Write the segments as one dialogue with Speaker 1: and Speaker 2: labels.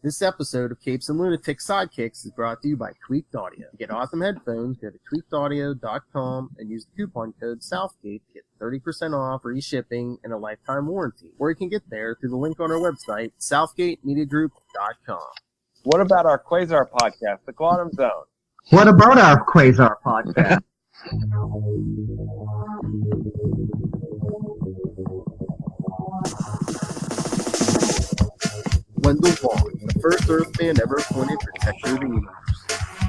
Speaker 1: This episode of Capes and Lunatic Sidekicks is brought to you by Tweaked Audio. To get awesome headphones, go to tweakedaudio.com and use the coupon code SOUTHGATE to get 30% off, free shipping, and a lifetime warranty. Or you can get there through the link on our website, southgatemediagroup.com.
Speaker 2: What about our Quasar podcast, The Quantum Zone?
Speaker 3: What about our Quasar podcast?
Speaker 1: Wendell Vaughn, the first Earthman ever appointed Protector of the Universe.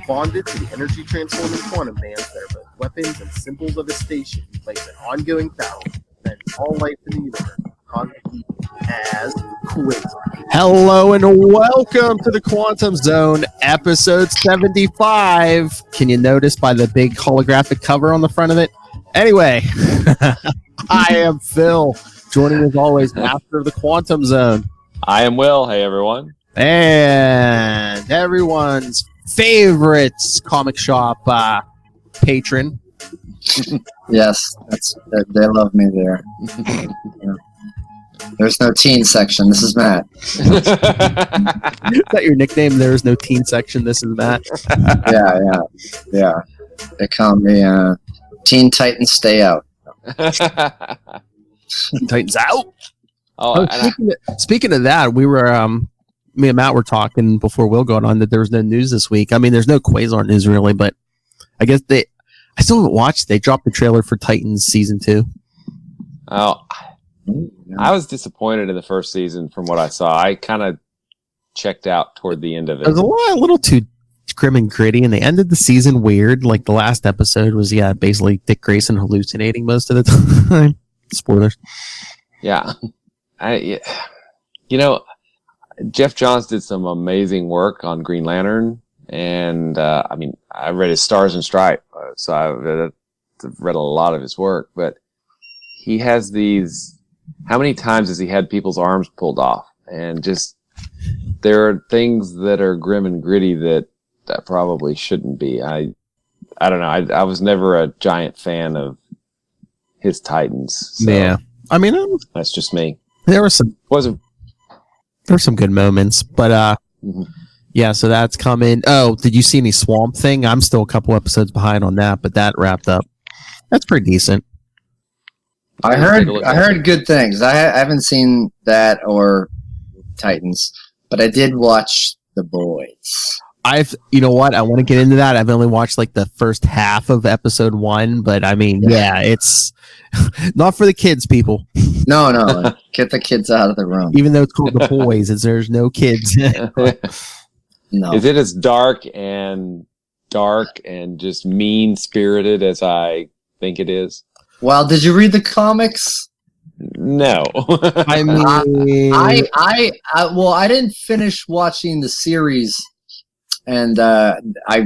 Speaker 1: Bonded to the energy-transforming quantum bands that are both weapons and symbols of his station, he plays an ongoing battle to defend all life in the universe, cosmic evil, as Quasar.
Speaker 4: Hello and welcome to the Quantum Zone, episode 75. Can you notice by the big holographic cover on the front of it? Anyway, I am Phil, joining as always, master of the Quantum Zone.
Speaker 2: I am Will. Hey, everyone.
Speaker 4: And everyone's favorite comic shop patron.
Speaker 3: Yes, they love me there. Yeah. There's no teen section. This is Matt.
Speaker 4: Is that your nickname? There is no teen section. This is Matt.
Speaker 3: Yeah. They call me Teen Titans Stay Out.
Speaker 4: Titans out.
Speaker 2: Oh,
Speaker 4: speaking of that, we were me and Matt were talking before Will got on that there was no news this week. I mean, there's no Quasar news really, but I guess I still haven't watched. They dropped the trailer for Titans season 2.
Speaker 2: Oh, I was disappointed in the first season from what I saw. I kind of checked out toward the end of it.
Speaker 4: It was a little too grim and gritty, and they ended the season weird. Like the last episode was, basically Dick Grayson hallucinating most of the time. Spoilers.
Speaker 2: Yeah. Jeff Johns did some amazing work on Green Lantern, and I read his Stars and Stripe, so I've read a lot of his work. But he has these. How many times has he had people's arms pulled off? And just there are things that are grim and gritty that probably shouldn't be. I don't know. I was never a giant fan of his Titans. So
Speaker 4: yeah, I mean
Speaker 2: that's just me.
Speaker 4: There were some good moments, but yeah, so that's coming. Oh, did you see any Swamp Thing? I'm still a couple episodes behind on that, but that wrapped up. That's pretty decent.
Speaker 3: I heard good things. I haven't seen that or Titans, but I did watch The Boys.
Speaker 4: You know what? I want to get into that. I've only watched like the first half of episode 1, but I mean, yeah, it's not for the kids, people.
Speaker 3: No, get the kids out of the room.
Speaker 4: Even though it's called The Boys, there's no kids.
Speaker 3: No.
Speaker 2: Is it as dark and just mean-spirited as I think it is?
Speaker 3: Well, did you read the comics?
Speaker 2: No.
Speaker 4: I mean,
Speaker 3: I didn't finish watching the series. And I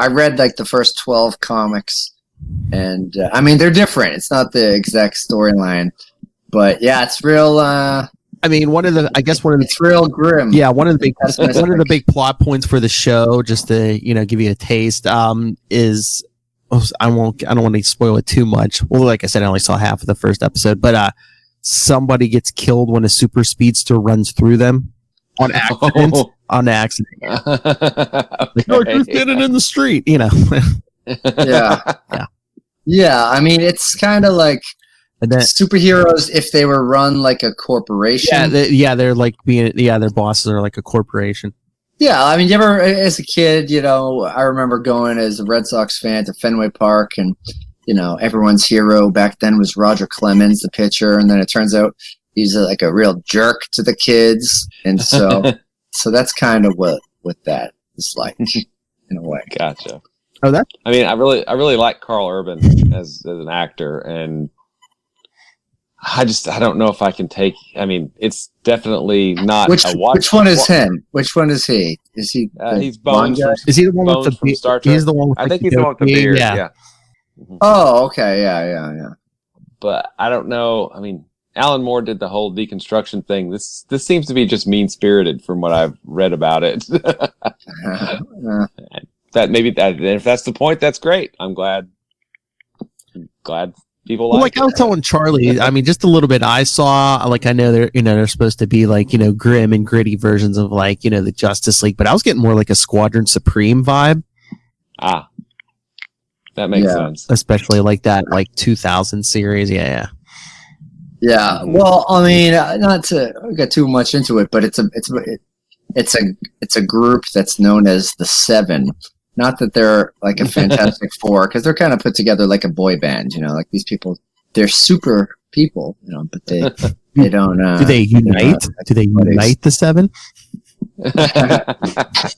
Speaker 3: read like the first 12 comics, and I mean they're different. It's not the exact storyline, but yeah, it's real.
Speaker 4: I mean,
Speaker 3: it's real grim.
Speaker 4: Yeah, one of the big plot points for the show, just to give you a taste, is I don't want to spoil it too much. Well, like I said, I only saw half of the first episode, but somebody gets killed when a super speedster runs through them. On accident. On accident.
Speaker 2: Okay.
Speaker 4: You're just getting in the street,
Speaker 3: Yeah. Yeah, I mean, it's kind of like superheroes if they were run like a corporation.
Speaker 4: They're like their bosses are like a corporation.
Speaker 3: Yeah, I mean, you ever, as a kid, I remember going as a Red Sox fan to Fenway Park, and, everyone's hero back then was Roger Clemens, the pitcher, and then it turns out he's like a real jerk to the kids, and so that's kind of what that is like in a way.
Speaker 2: Gotcha.
Speaker 4: Oh, that.
Speaker 2: I mean, I really like Carl Urban as an actor, and I don't know if I can take. I mean, it's definitely not a watch.
Speaker 3: Which one is him? Which one is he? Is he?
Speaker 2: He's Bones.
Speaker 4: Is he the one with the
Speaker 2: from Star Trek?
Speaker 4: He's the one. With
Speaker 2: I think he's the one with the beard. Yeah.
Speaker 3: Oh, okay. Yeah.
Speaker 2: But I don't know. I mean, Alan Moore did the whole deconstruction thing. This seems to be just mean-spirited from what I've read about it. If that's the point, that's great. I'm glad people
Speaker 4: Well,
Speaker 2: like
Speaker 4: like I was telling Charlie, I mean, just a little bit I saw, like I know they're supposed to be like, grim and gritty versions of like, the Justice League, but I was getting more like a Squadron Supreme vibe.
Speaker 2: Ah, that makes sense.
Speaker 4: Especially like that, like 2000 series. Yeah.
Speaker 3: Well, I mean, not to get too much into it, but it's a group that's known as the Seven. Not that they're like a Fantastic Four, because they're kind of put together like a boy band. Like these people, they're super people. But they don't.
Speaker 4: Do they unite? Do they unite the Seven?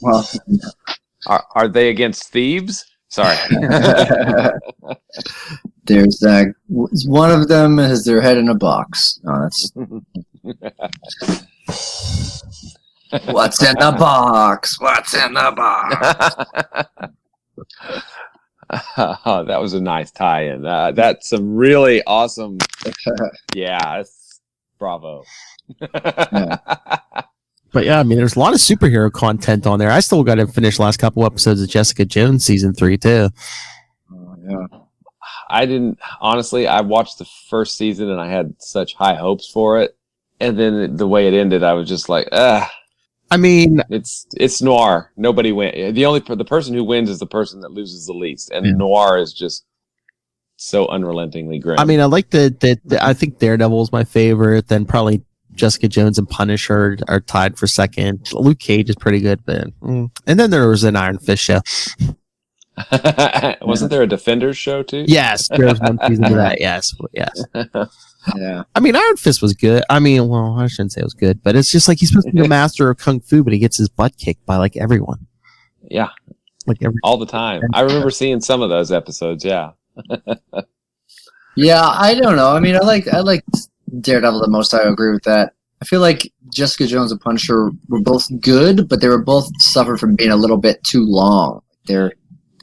Speaker 3: Well,
Speaker 2: are they against thieves? Sorry.
Speaker 3: There's one of them has their head in a box. Oh, that's what's in the box? What's in the box?
Speaker 2: Oh, that was a nice tie-in. That's some really awesome. Yeah, bravo.
Speaker 3: Yeah.
Speaker 4: But yeah, I mean, there's a lot of superhero content on there. I still got to finish the last couple episodes of Jessica Jones season 3 too.
Speaker 3: Oh, yeah.
Speaker 2: I didn't honestly. I watched the first season and I had such high hopes for it, and then the way it ended, I was just like, I mean, it's noir. Nobody wins. The person who wins is the person that loses the least, and noir is just so unrelentingly grim.
Speaker 4: I mean, I like I think Daredevil is my favorite. Then probably Jessica Jones and Punisher are tied for second. Luke Cage is pretty good, but and then there was an Iron Fist show.
Speaker 2: Wasn't there a Defenders show too?
Speaker 4: Yes, there was one season of that. Yes.
Speaker 3: Yeah.
Speaker 4: I mean, Iron Fist was good. I mean, well, I shouldn't say it was good, but it's just like he's supposed to be a master of kung fu, but he gets his butt kicked by like everyone.
Speaker 2: Yeah,
Speaker 4: like
Speaker 2: all the time. I remember seeing some of those episodes. Yeah.
Speaker 3: Yeah, I don't know. I mean, I like Daredevil the most. I agree with that. I feel like Jessica Jones and Punisher were both good, but they were both suffered from being a little bit too long.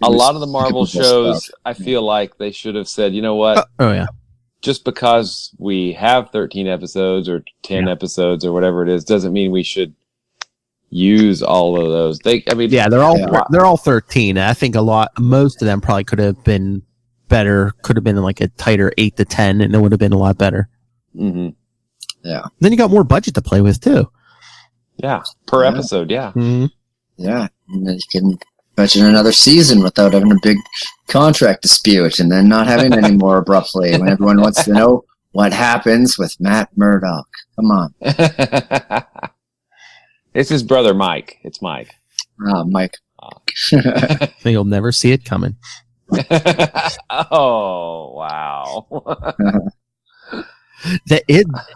Speaker 2: A lot of the Marvel shows, stuff. I feel like they should have said, you know what?
Speaker 4: Oh yeah.
Speaker 2: Just because we have 13 episodes or 10 episodes or whatever it is, doesn't mean we should use all of those.
Speaker 4: They're all 13. I think most of them probably could have been better. Could have been like a tighter 8 to 10, and it would have been a lot better.
Speaker 2: Mm-hmm.
Speaker 3: Yeah.
Speaker 4: Then you got more budget to play with too.
Speaker 2: Yeah, per episode. Yeah.
Speaker 4: Mm-hmm.
Speaker 3: Yeah, and then you can budget another season without having a big contract dispute, and then not having any more abruptly when everyone wants to know what happens with Matt Murdock. Come on.
Speaker 2: It's his brother Mike. It's Mike.
Speaker 3: Mike.
Speaker 4: You'll never see it coming.
Speaker 2: Oh wow.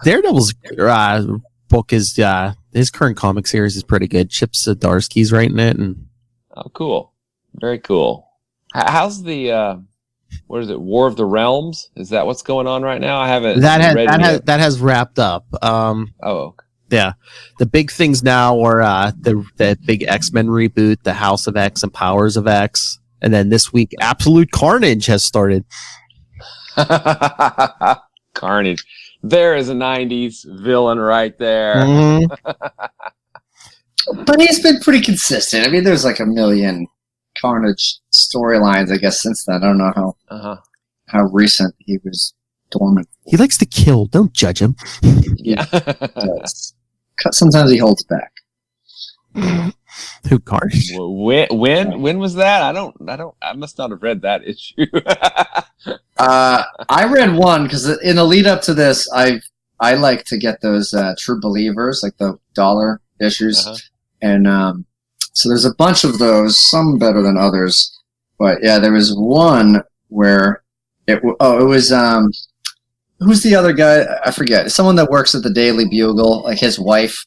Speaker 4: Daredevil's book is his current comic series is pretty good. Chip Zdarsky's writing it, and
Speaker 2: oh, cool, very cool. How's the what is it? War of the Realms? Is that what's going on right now? I haven't.
Speaker 4: That has wrapped up.
Speaker 2: Oh,
Speaker 4: yeah. The big things now are the big X-Men reboot, the House of X and Powers of X, and then this week, Absolute Carnage has started.
Speaker 2: Carnage. There is a 90s villain right there.
Speaker 4: Mm-hmm.
Speaker 3: But he's been pretty consistent. I mean, there's like a million Carnage storylines, I guess, since then. I don't know how recent he was dormant.
Speaker 4: He likes to kill. Don't judge him.
Speaker 2: Yeah.
Speaker 3: Sometimes he holds back.
Speaker 4: Who Carnage?
Speaker 2: When was that? I must not have read that issue.
Speaker 3: I read one because in the lead up to this, I like to get those True Believers, like the $1 issues, and so there's a bunch of those, some better than others, but yeah, there was one where it was who's the other guy? I forget. Someone that works at the Daily Bugle, like his wife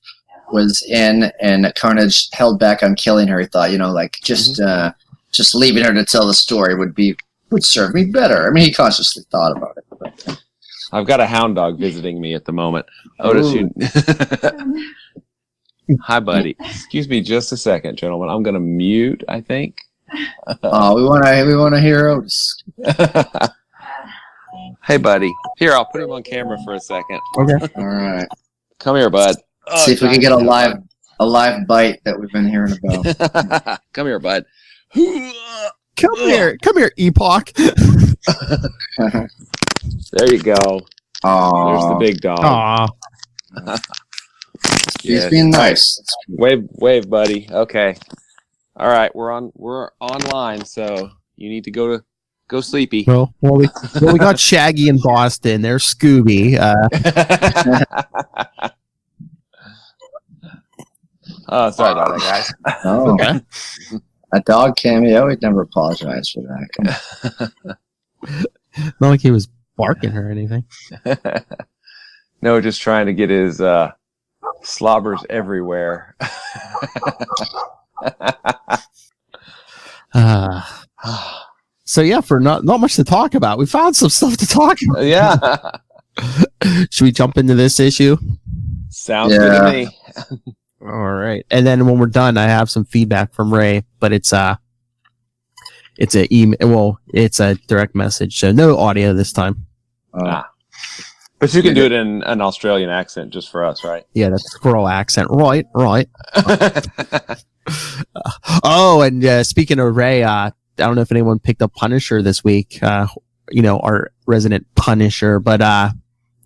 Speaker 3: was in, and Carnage held back on killing her. He thought, just leaving her to tell the story would serve me better. I mean, he consciously thought about it. But.
Speaker 2: I've got a hound dog visiting me at the moment. Otis, hi, buddy. Excuse me just a second, gentlemen. I'm going to mute, I think.
Speaker 3: Oh, we want to hear Otis.
Speaker 2: Hey, buddy. Here, I'll put him on camera for a second.
Speaker 4: Okay.
Speaker 3: All right.
Speaker 2: Come here, bud.
Speaker 3: See if we can get a live bite that we've been hearing about.
Speaker 2: Come here, bud.
Speaker 4: Come here, Epoch.
Speaker 2: There you go. There's the big dog.
Speaker 4: Aw.
Speaker 3: He's being nice.
Speaker 2: Wave, buddy. Okay. All right, we're online, so you need to go sleepy.
Speaker 4: Well, we got Shaggy in Boston. There's Scooby.
Speaker 2: Oh, sorry about that, guys.
Speaker 3: Oh,
Speaker 4: Okay.
Speaker 3: a dog cameo. He'd never apologize for that. Come on.
Speaker 4: Not like he was barking or anything.
Speaker 2: No, just trying to get his slobbers everywhere.
Speaker 4: So yeah, for not much to talk about, we found some stuff to talk about.
Speaker 2: Yeah.
Speaker 4: Should we jump into this issue?
Speaker 2: Sounds good to me.
Speaker 4: All right, and then when we're done, I have some feedback from Ray, but it's a email. Well, it's a direct message, so no audio this time.
Speaker 2: But you can do it in an Australian accent just for us, right?
Speaker 4: Yeah, that's squirrel accent. Right. Oh, and speaking of Ray, I don't know if anyone picked up Punisher this week. Our resident Punisher, but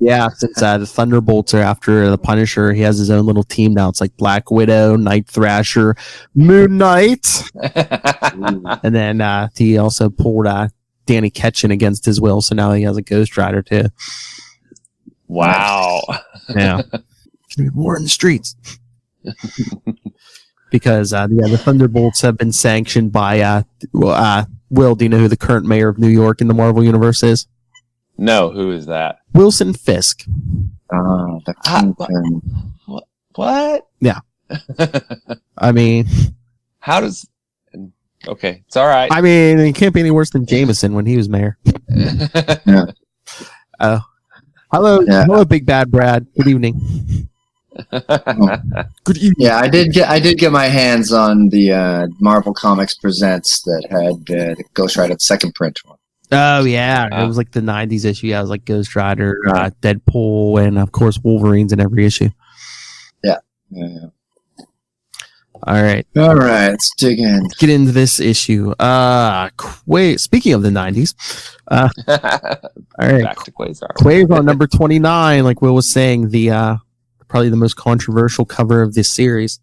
Speaker 4: yeah, since the Thunderbolts are after the Punisher, he has his own little team now. It's like Black Widow, Night Thrasher, Moon Knight, and then he also pulled Danny Ketchen against his will, so now he has a Ghost Rider too.
Speaker 2: Wow.
Speaker 4: Yeah, war in the streets. Because the Thunderbolts have been sanctioned by Will. Do you know who the current mayor of New York in the Marvel universe is?
Speaker 2: No, who is that?
Speaker 4: Wilson Fisk.
Speaker 3: The Kingpin.
Speaker 2: What?
Speaker 4: Yeah. I mean,
Speaker 2: how does? Okay, it's all right.
Speaker 4: I mean, it can't be any worse than Jameson when he was mayor.
Speaker 3: Yeah.
Speaker 4: Hello, Big Bad Brad. Good evening. Good evening.
Speaker 3: Yeah, I did get my hands on the Marvel Comics Presents that had the Ghost Rider second print one.
Speaker 4: Oh yeah, it was like the '90s issue. Yeah, it was like Ghost Rider, Deadpool, and of course Wolverines in every issue.
Speaker 3: Yeah.
Speaker 4: All right,
Speaker 3: let's dig in.
Speaker 4: Get into this issue. Speaking of the '90s, all right,
Speaker 2: Back to Quasar.
Speaker 4: Quasar number 29. Like Will was saying, the probably the most controversial cover of this series.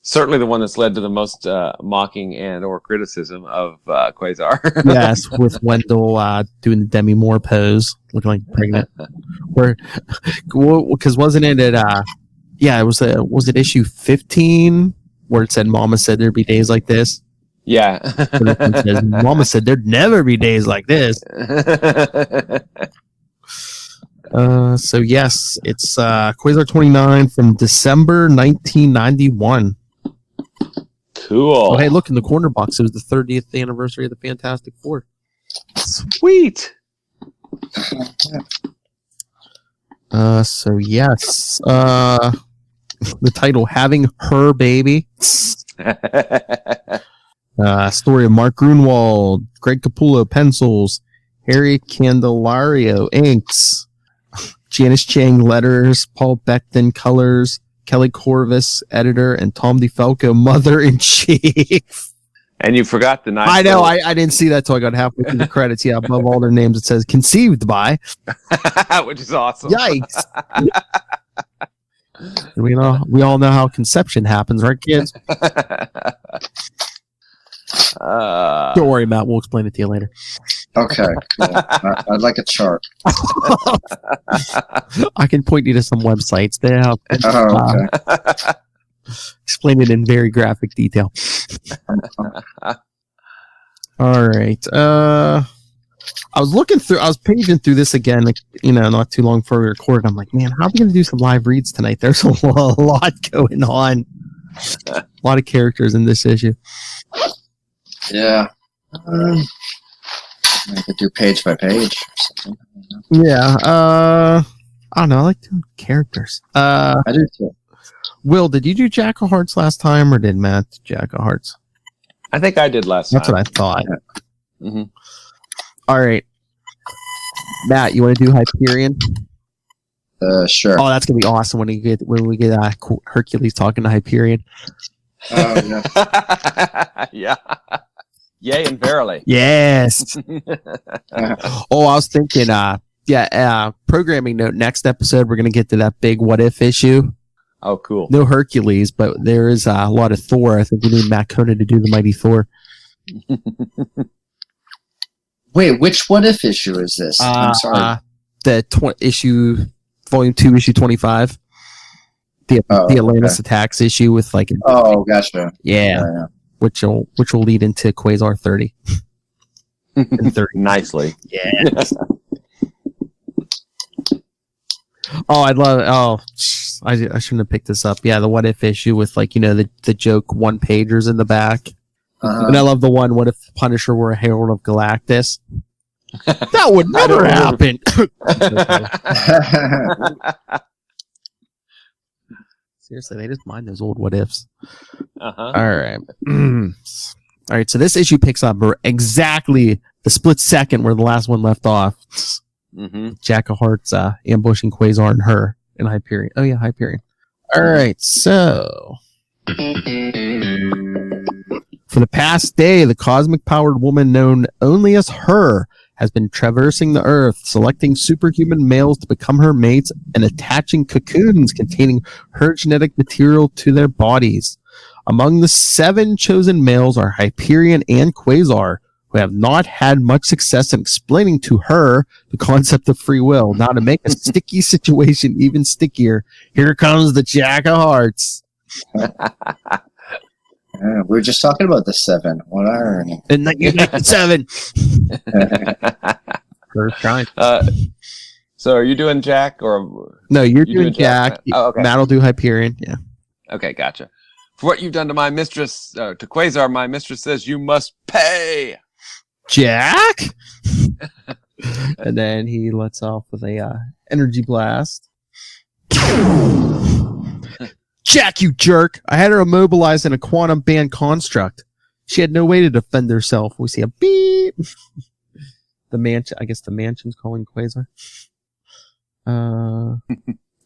Speaker 2: Certainly the one that's led to the most mocking and or criticism of Quasar.
Speaker 4: Yes, with Wendell doing the Demi Moore pose, looking like pregnant. Because wasn't it at was it issue 15 where it said Mama said there'd be days like this?
Speaker 2: Yeah.
Speaker 4: It says, Mama said there'd never be days like this. So yes, it's Quasar 29 from December 1991.
Speaker 2: Cool.
Speaker 4: Oh, hey, look in the corner box. It was the 30th anniversary of the Fantastic Four.
Speaker 2: Sweet.
Speaker 4: So yes, the title "Having Her Baby." Story of Mark Grunwald, Greg Capullo pencils, Harry Candelario inks, Janice Chang letters, Paul Beckton colors, Kelly Corvus editor, and Tom DeFalco mother-in-chief.
Speaker 2: And you forgot the nice.
Speaker 4: I know. I didn't see that till I got halfway through the credits. Yeah, above all their names, it says "conceived by,"
Speaker 2: which is awesome.
Speaker 4: Yikes! We all know how conception happens, right, kids? Don't worry, Matt. We'll explain it to you later.
Speaker 3: Okay, cool. I'd like a chart.
Speaker 4: I can point you to some websites. They have
Speaker 3: Okay.
Speaker 4: explain it in very graphic detail. All right. I was paging through this again, not too long before we recorded. I'm like, man, how are we going to do some live reads tonight? There's a lot going on. A lot of characters in this issue.
Speaker 3: Yeah. I could do page by page or something.
Speaker 4: Yeah. I don't know. I like doing characters.
Speaker 3: I do too.
Speaker 4: Will, did you do Jack of Hearts last time, or did Matt do Jack of Hearts?
Speaker 2: I think I did last time.
Speaker 4: That's what I thought.
Speaker 2: Mm-hmm.
Speaker 4: All right. Matt, you want to do Hyperion?
Speaker 3: Sure.
Speaker 4: Oh, that's gonna be awesome when we get Hercules talking to Hyperion.
Speaker 3: Oh, yeah.
Speaker 2: Yeah. Yay and verily.
Speaker 4: Yes. I was thinking, programming note, next episode, we're going to get to that big what if issue.
Speaker 2: Oh, cool.
Speaker 4: No Hercules, but there is a lot of Thor. I think we need Matt Conan to do the Mighty Thor.
Speaker 3: Wait, which what if issue is this? I'm sorry.
Speaker 4: The volume 2, issue 25. The Atlantis attacks issue with like.
Speaker 3: Gotcha.
Speaker 4: Yeah. Which will lead into Quasar 30.
Speaker 2: 30. Nicely.
Speaker 4: Yeah. I shouldn't have picked this up. Yeah, the what if issue with like, the joke one pagers in the back. And I love the one, what if Punisher were a herald of Galactus? That would never happen. Seriously, they just mind those old what ifs. All right. All right, so this issue picks up exactly the split second where the last one left off. Jack of Hearts ambushing Quasar and her in Hyperion. Oh, yeah, Hyperion. All right, so for the past day, the cosmic-powered woman known only as Her has been traversing the Earth, selecting superhuman males to become her mates and attaching cocoons containing her genetic material to their bodies. Among the 7 chosen males are Hyperion and Quasar, who have not had much success in explaining to Her the concept of free will. Now, to make a sticky situation even stickier, here comes the Jack of Hearts.
Speaker 3: We were just talking about the 7. What irony.
Speaker 4: In 1997. First time.
Speaker 2: So are you doing Jack or?
Speaker 4: No, you're doing Jack.
Speaker 2: Oh, okay.
Speaker 4: Matt will do Hyperion. Yeah.
Speaker 2: Okay, gotcha. For what you've done to my mistress, to Quasar, my mistress says you must pay.
Speaker 4: Jack? And then he lets off with a energy blast. Jack, you jerk! I had her immobilized in a quantum band construct. She had no way to defend herself. We see a beep. The mansion. I guess the mansion's calling Quasar. Oh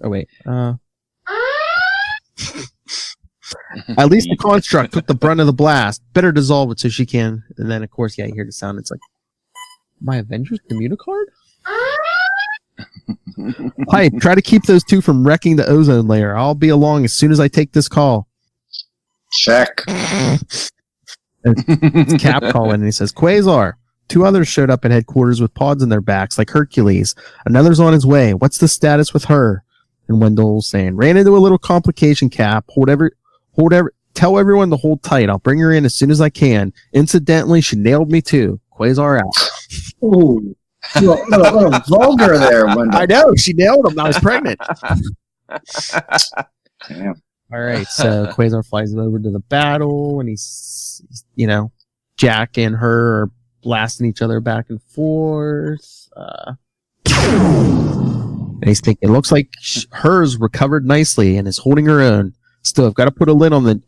Speaker 4: wait. At least the construct took the brunt of the blast. Better dissolve it so she can. And then, of course, you hear the sound. It's like, my Avengers Communicard? Pipe, try to keep those 2 from wrecking the ozone layer. I'll be along as soon as I take this call.
Speaker 3: Check.
Speaker 4: It's Cap calling, and he says, Quasar. 2 others showed up at headquarters with pods in their backs, like Hercules. Another's on his way. What's the status with her? And Wendell's saying, ran into a little complication, Cap. Tell everyone to hold tight. I'll bring her in as soon as I can. Incidentally, she nailed me too. Quasar out.
Speaker 3: Ooh. A little vulgar there, Wendell.
Speaker 4: I know. She nailed him. I was pregnant.
Speaker 3: Damn.
Speaker 4: All right. So Quasar flies over to the battle, and he's Jack and Her are blasting each other back and forth. And he's thinking, it looks like Her's recovered nicely and is holding her own. Still, I've got to put a lid on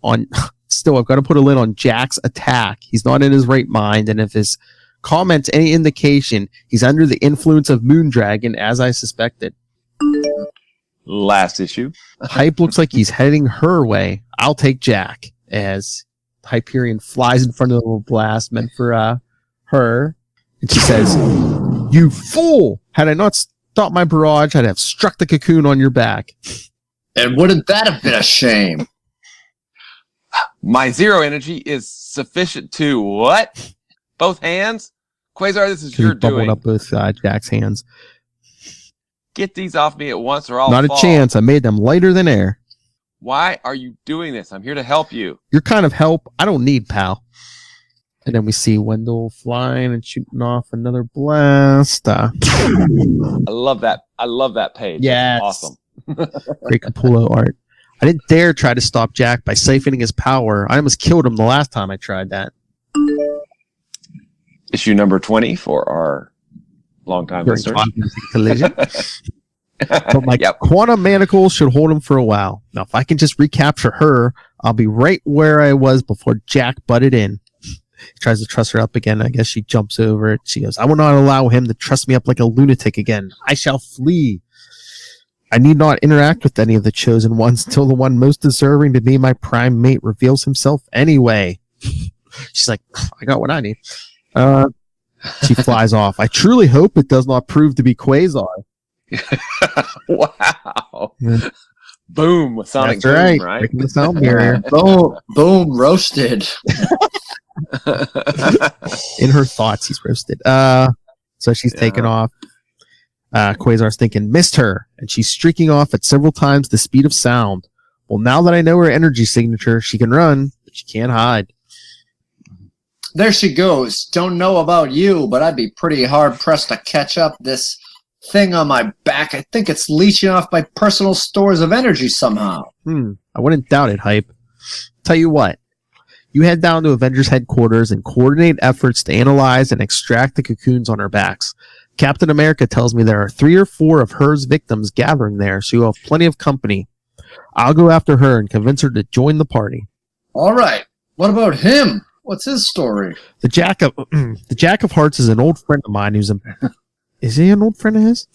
Speaker 4: Jack's attack. He's not in his right mind, and if his comments any indication, he's under the influence of Moondragon, as I suspected.
Speaker 2: Last issue.
Speaker 4: Hype looks like he's heading her way. I'll take Jack, as Hyperion flies in front of the blast meant for Her. And she says, you fool! Had I not stopped my barrage, I'd have struck the cocoon on your back.
Speaker 3: And wouldn't that have been a shame?
Speaker 2: My 0 energy is sufficient to what? Both hands? Quasar, this is your doing.
Speaker 4: Up both Jack's hands.
Speaker 2: Get these off me at once or I'll
Speaker 4: Not
Speaker 2: fall.
Speaker 4: a chance. I made them lighter than air.
Speaker 2: Why are you doing this? I'm here to help you.
Speaker 4: Your kind of help I don't need, pal. And then we see Wendell flying and shooting off another blast.
Speaker 2: I love that. I love that page.
Speaker 4: Yeah,
Speaker 2: awesome.
Speaker 4: Great Capullo art. I didn't dare try to stop Jack by siphoning his power. I almost killed him the last time I tried that.
Speaker 2: Issue number 20 for our longtime listeners.
Speaker 4: Collision. But my quantum manacles should hold him for a while. Now, if I can just recapture Her, I'll be right where I was before Jack butted in. He tries to truss her up again. I guess she jumps over it. She goes, I will not allow him to truss me up like a lunatic again. I shall flee. I need not interact with any of the chosen ones until the one most deserving to be my prime mate reveals himself anyway. She's like, I got what I need. She flies off. I truly hope it does not prove to be Quasar.
Speaker 2: Wow.
Speaker 4: Yeah.
Speaker 2: Boom. Sonic
Speaker 4: That's
Speaker 2: boom,
Speaker 4: right.
Speaker 2: right?
Speaker 4: Breaking the sound barrier.
Speaker 3: Boom, roasted.
Speaker 4: In her thoughts, he's roasted. So she's taken off. Quasar's thinking, missed her, and she's streaking off at several times the speed of sound. Well, now that I know her energy signature, she can run, but she can't hide.
Speaker 3: There she goes. Don't know about you, but I'd be pretty hard-pressed to catch up this thing on my back. I think it's leeching off my personal stores of energy somehow.
Speaker 4: I wouldn't doubt it, Hype. Tell you what. You head down to Avengers headquarters and coordinate efforts to analyze and extract the cocoons on her backs. Captain America tells me there are 3 or 4 of her victims gathering there, so you'll have plenty of company. I'll go after her and convince her to join the party.
Speaker 3: All right. What about him? What's his story?
Speaker 4: The Jack of Hearts is an old friend of mine who's is he an old friend of his?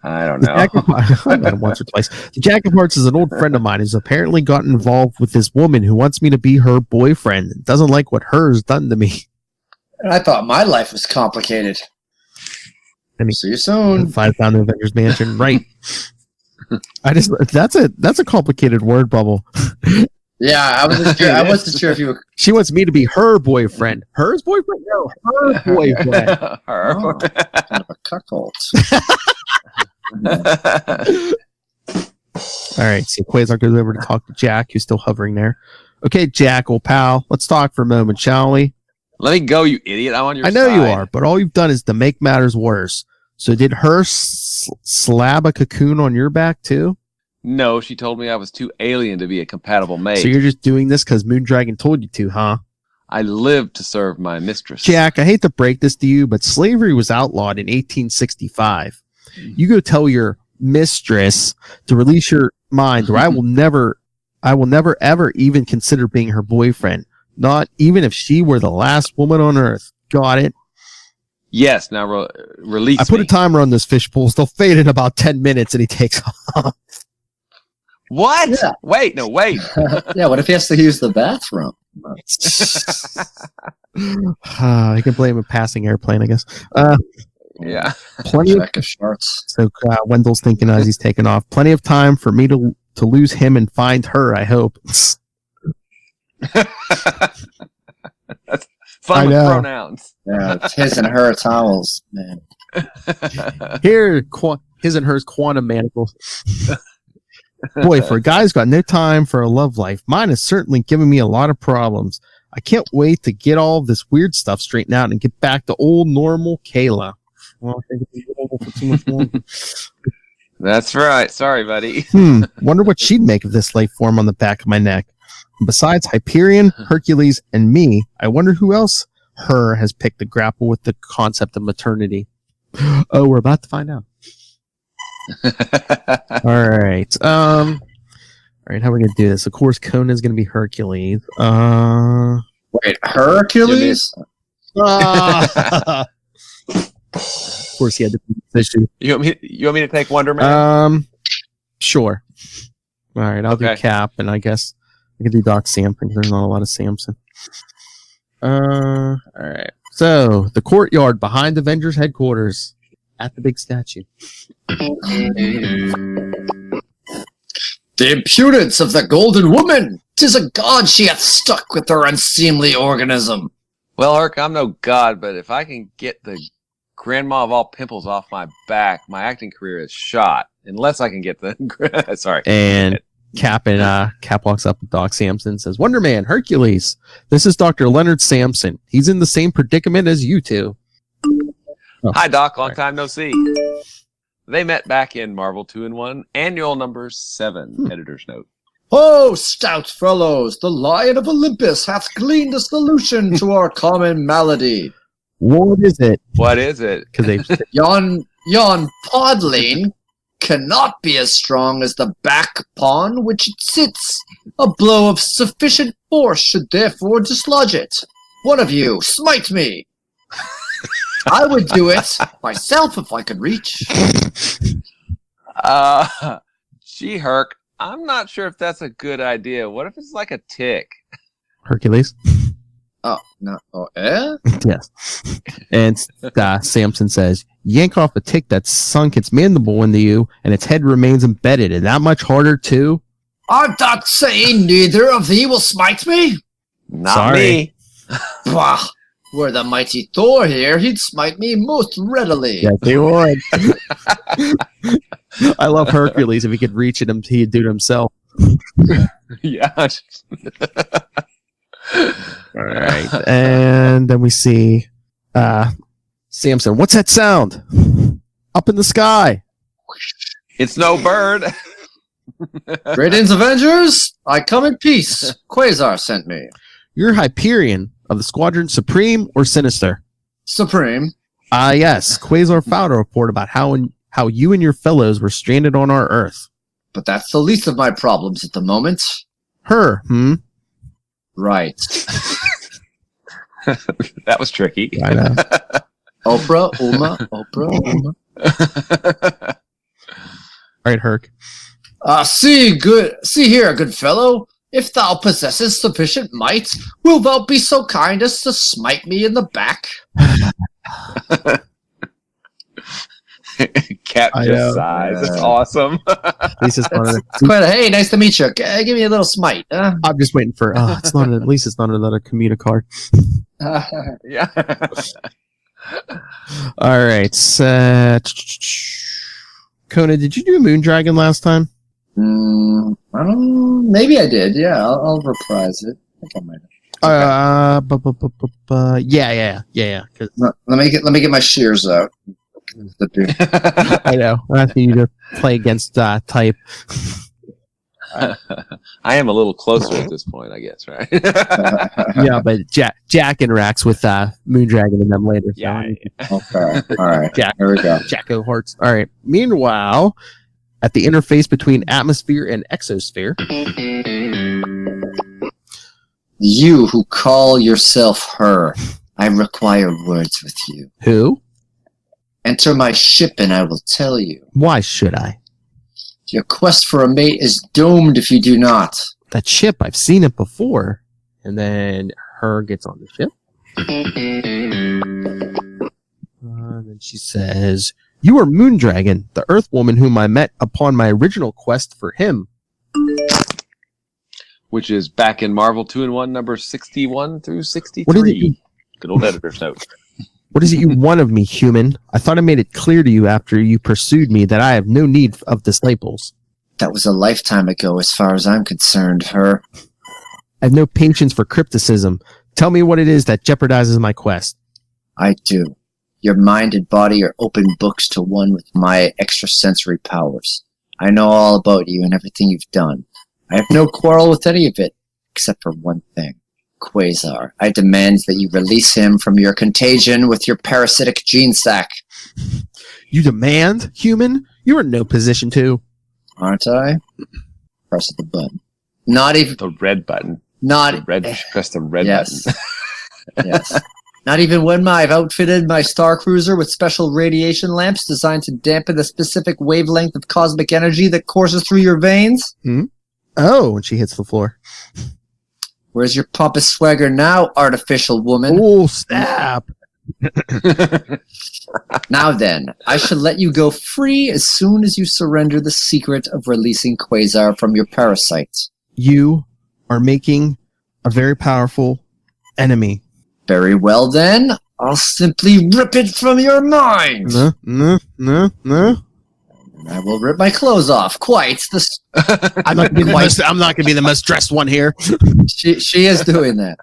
Speaker 2: I don't know.
Speaker 4: I met him once or twice. The Jack of Hearts is an old friend of mine who's apparently gotten involved with this woman who wants me to be her boyfriend and doesn't like what her's done to me.
Speaker 3: I thought my life was complicated. See you soon.
Speaker 4: 5 pound Avengers Mansion, right? That's a complicated word bubble.
Speaker 3: Yeah, I wasn't sure if you were.
Speaker 4: She wants me to be her boyfriend. Her's boyfriend? No, her boyfriend.
Speaker 3: Oh, kind of a cuckold.
Speaker 4: All right, so Quasar goes over to talk to Jack, who's still hovering there. Okay, Jack, old pal, let's talk for a moment, shall we?
Speaker 2: Let me go, you idiot. I'm on your side.
Speaker 4: I know you are, but all you've done is to make matters worse. So did her slab a cocoon on your back, too?
Speaker 2: No, she told me I was too alien to be a compatible mate.
Speaker 4: So you're just doing this because Moondragon told you to, huh?
Speaker 2: I live to serve my mistress.
Speaker 4: Jack, I hate to break this to you, but slavery was outlawed in 1865. You go tell your mistress to release your mind, or I will never ever even consider being her boyfriend. Not even if she were the last woman on earth. Got it?
Speaker 2: Yes, now release
Speaker 4: I put
Speaker 2: me.
Speaker 4: a timer on those fish pools. They'll fade in about 10 minutes, and he takes off.
Speaker 2: What?
Speaker 3: Yeah.
Speaker 2: Wait.
Speaker 3: Yeah, what if he has to use the bathroom?
Speaker 4: I can blame a passing airplane, I guess.
Speaker 2: Yeah.
Speaker 4: Plenty of
Speaker 3: Jack of shorts.
Speaker 4: So Wendell's thinking as he's taking off. Plenty of time for me to lose him and find her, I hope.
Speaker 2: That's fun with pronouns.
Speaker 3: Yeah, it's his and her towels, man.
Speaker 4: Here, his and hers quantum manacles. Boy, for a guy who's got no time for a love life, mine is certainly giving me a lot of problems. I can't wait to get all of this weird stuff straightened out and get back to old normal Kayla. Well, I think it's available for too much longer.
Speaker 2: That's right. Sorry, buddy.
Speaker 4: Wonder what she'd make of this life form on the back of my neck. Besides Hyperion, Hercules, and me, I wonder who else her has picked to grapple with the concept of maternity. Oh, we're about to find out. All right. All right, how are we going to do this? Of course, Conan's going to be Hercules.
Speaker 3: Wait, Hercules?
Speaker 4: Of course, he had to be this issue.
Speaker 2: You want me to take Wonder Man?
Speaker 4: Sure. All right, I'll do Cap, and I guess I can do Doc Samson. There's not a lot of Samson. All right. So the courtyard behind Avengers headquarters at the big statue.
Speaker 3: The impudence of the golden woman! 'Tis a god she hath stuck with her unseemly organism.
Speaker 2: Well, Herc, I'm no god, but if I can get the grandma of all pimples off my back, my acting career is shot. Unless I can get the... Sorry.
Speaker 4: And Cap walks up with Doc Samson and says, Wonder Man, Hercules, this is Dr. Leonard Samson. He's in the same predicament as you two. Oh,
Speaker 2: hi, Doc. Long time no see. They met back in Marvel 2-in-1, annual number 7, editor's note.
Speaker 3: Oh, stout fellows, the Lion of Olympus hath gleaned a solution to our common malady.
Speaker 4: What is it?
Speaker 2: What is it?
Speaker 3: Yon podling cannot be as strong as the back pawn which it sits. A blow of sufficient force should therefore dislodge it. One of you, smite me. I would do it myself if I could reach.
Speaker 2: Gee, Herc, I'm not sure if that's a good idea. What if it's like a tick?
Speaker 4: Hercules?
Speaker 3: Oh, no. Oh, eh?
Speaker 4: Yes. And Samson says, yank off a tick that's sunk its mandible into you, and its head remains embedded. And that much harder, too?
Speaker 3: I'm not saying neither of thee will smite me.
Speaker 2: Not
Speaker 4: Sorry.
Speaker 2: me.
Speaker 3: Bah, were the mighty Thor here, he'd smite me most readily.
Speaker 4: Yes, he would. I love Hercules. If he could reach it, he'd do it himself.
Speaker 2: Yeah.
Speaker 4: All right. And then we see Samson. What's that sound? Up in the sky.
Speaker 2: It's no bird.
Speaker 3: Greetings, Avengers. I come in peace. Quasar sent me.
Speaker 4: You're Hyperion of the Squadron Supreme or Sinister?
Speaker 3: Supreme.
Speaker 4: Yes. Quasar filed a report about how you and your fellows were stranded on our Earth.
Speaker 3: But that's the least of my problems at the moment.
Speaker 4: Her,
Speaker 3: Right.
Speaker 2: That was tricky.
Speaker 4: I know.
Speaker 3: Oprah, Uma.
Speaker 4: All right, Herc.
Speaker 3: See here, good fellow. If thou possessest sufficient might, wilt thou be so kind as to smite me in the back?
Speaker 2: Cat
Speaker 4: I
Speaker 2: just
Speaker 4: know.
Speaker 2: sighs. That's awesome.
Speaker 4: Lisa's not.
Speaker 3: It's quite a hey, nice to meet you. Give me a little smite.
Speaker 4: I'm just waiting for. It's not. At least it's not another commuter card.
Speaker 2: Yeah.
Speaker 4: All right. Kona, did you do Moondragon last time?
Speaker 3: I don't. Maybe I did. Yeah, I'll reprise it. I think I might have.
Speaker 4: Yeah. 'Cause
Speaker 3: Let me get my shears out.
Speaker 4: I know. I'm asking you to play against type.
Speaker 2: I am a little closer at this point, I guess, right?
Speaker 4: Yeah, but Jack interacts with Moondragon and them later. So
Speaker 2: Yeah.
Speaker 3: Okay. All right.
Speaker 4: Jack.
Speaker 3: Here we go.
Speaker 4: Jacko Hearts. All right. Meanwhile, at the interface between atmosphere and exosphere,
Speaker 3: You who call yourself her, I require words with you.
Speaker 4: who?
Speaker 3: Enter my ship and I will tell you.
Speaker 4: Why should I?
Speaker 3: Your quest for a mate is doomed if you do not.
Speaker 4: That ship, I've seen it before. And then her gets on the ship. Then she says, you are Moondragon, the Earth woman whom I met upon my original quest for him.
Speaker 2: Which is back in Marvel 2-in-1, number 61 through 63.
Speaker 4: What is it?
Speaker 2: Good old editor's note.
Speaker 4: What is it you want of me, human? I thought I made it clear to you after you pursued me that I have no need of disciples.
Speaker 3: That was a lifetime ago as far as I'm concerned, her.
Speaker 4: I have no patience for crypticism. Tell me what it is that jeopardizes my quest.
Speaker 3: I do. Your mind and body are open books to one with my extrasensory powers. I know all about you and everything you've done. I have no quarrel with any of it, except for one thing. Quasar, I demand that you release him from your contagion with your parasitic gene sac.
Speaker 4: You demand, human? You are in no position to.
Speaker 3: Aren't I? Press the button. Not even...
Speaker 2: The red button.
Speaker 3: Not...
Speaker 2: Press the red
Speaker 3: Yes.
Speaker 2: button.
Speaker 3: Yes. Not even when I've outfitted my Star Cruiser with special radiation lamps designed to dampen the specific wavelength of cosmic energy that courses through your veins?
Speaker 4: Oh, when she hits the floor.
Speaker 3: Where's your pompous swagger now, artificial woman?
Speaker 4: Oh, snap.
Speaker 3: Now then, I shall let you go free as soon as you surrender the secret of releasing Quasar from your parasites.
Speaker 4: You are making a very powerful enemy.
Speaker 3: Very well then, I'll simply rip it from your mind.
Speaker 4: No.
Speaker 3: And I will rip my clothes off. Quite.
Speaker 4: I'm not gonna be the most dressed one here.
Speaker 3: She is doing that.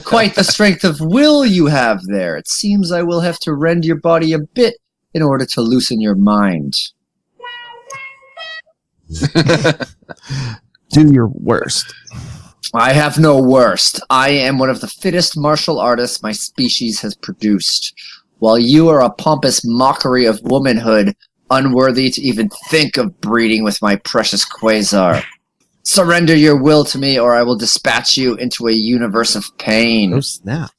Speaker 3: Quite the strength of will you have there. It seems I will have to rend your body a bit in order to loosen your mind.
Speaker 4: Do your worst.
Speaker 3: I have no worst. I am one of the fittest martial artists my species has produced, while you are a pompous mockery of womanhood, unworthy to even think of breeding with my precious Quasar. Surrender your will to me, or I will dispatch you into a universe of pain.
Speaker 4: Oh, snap.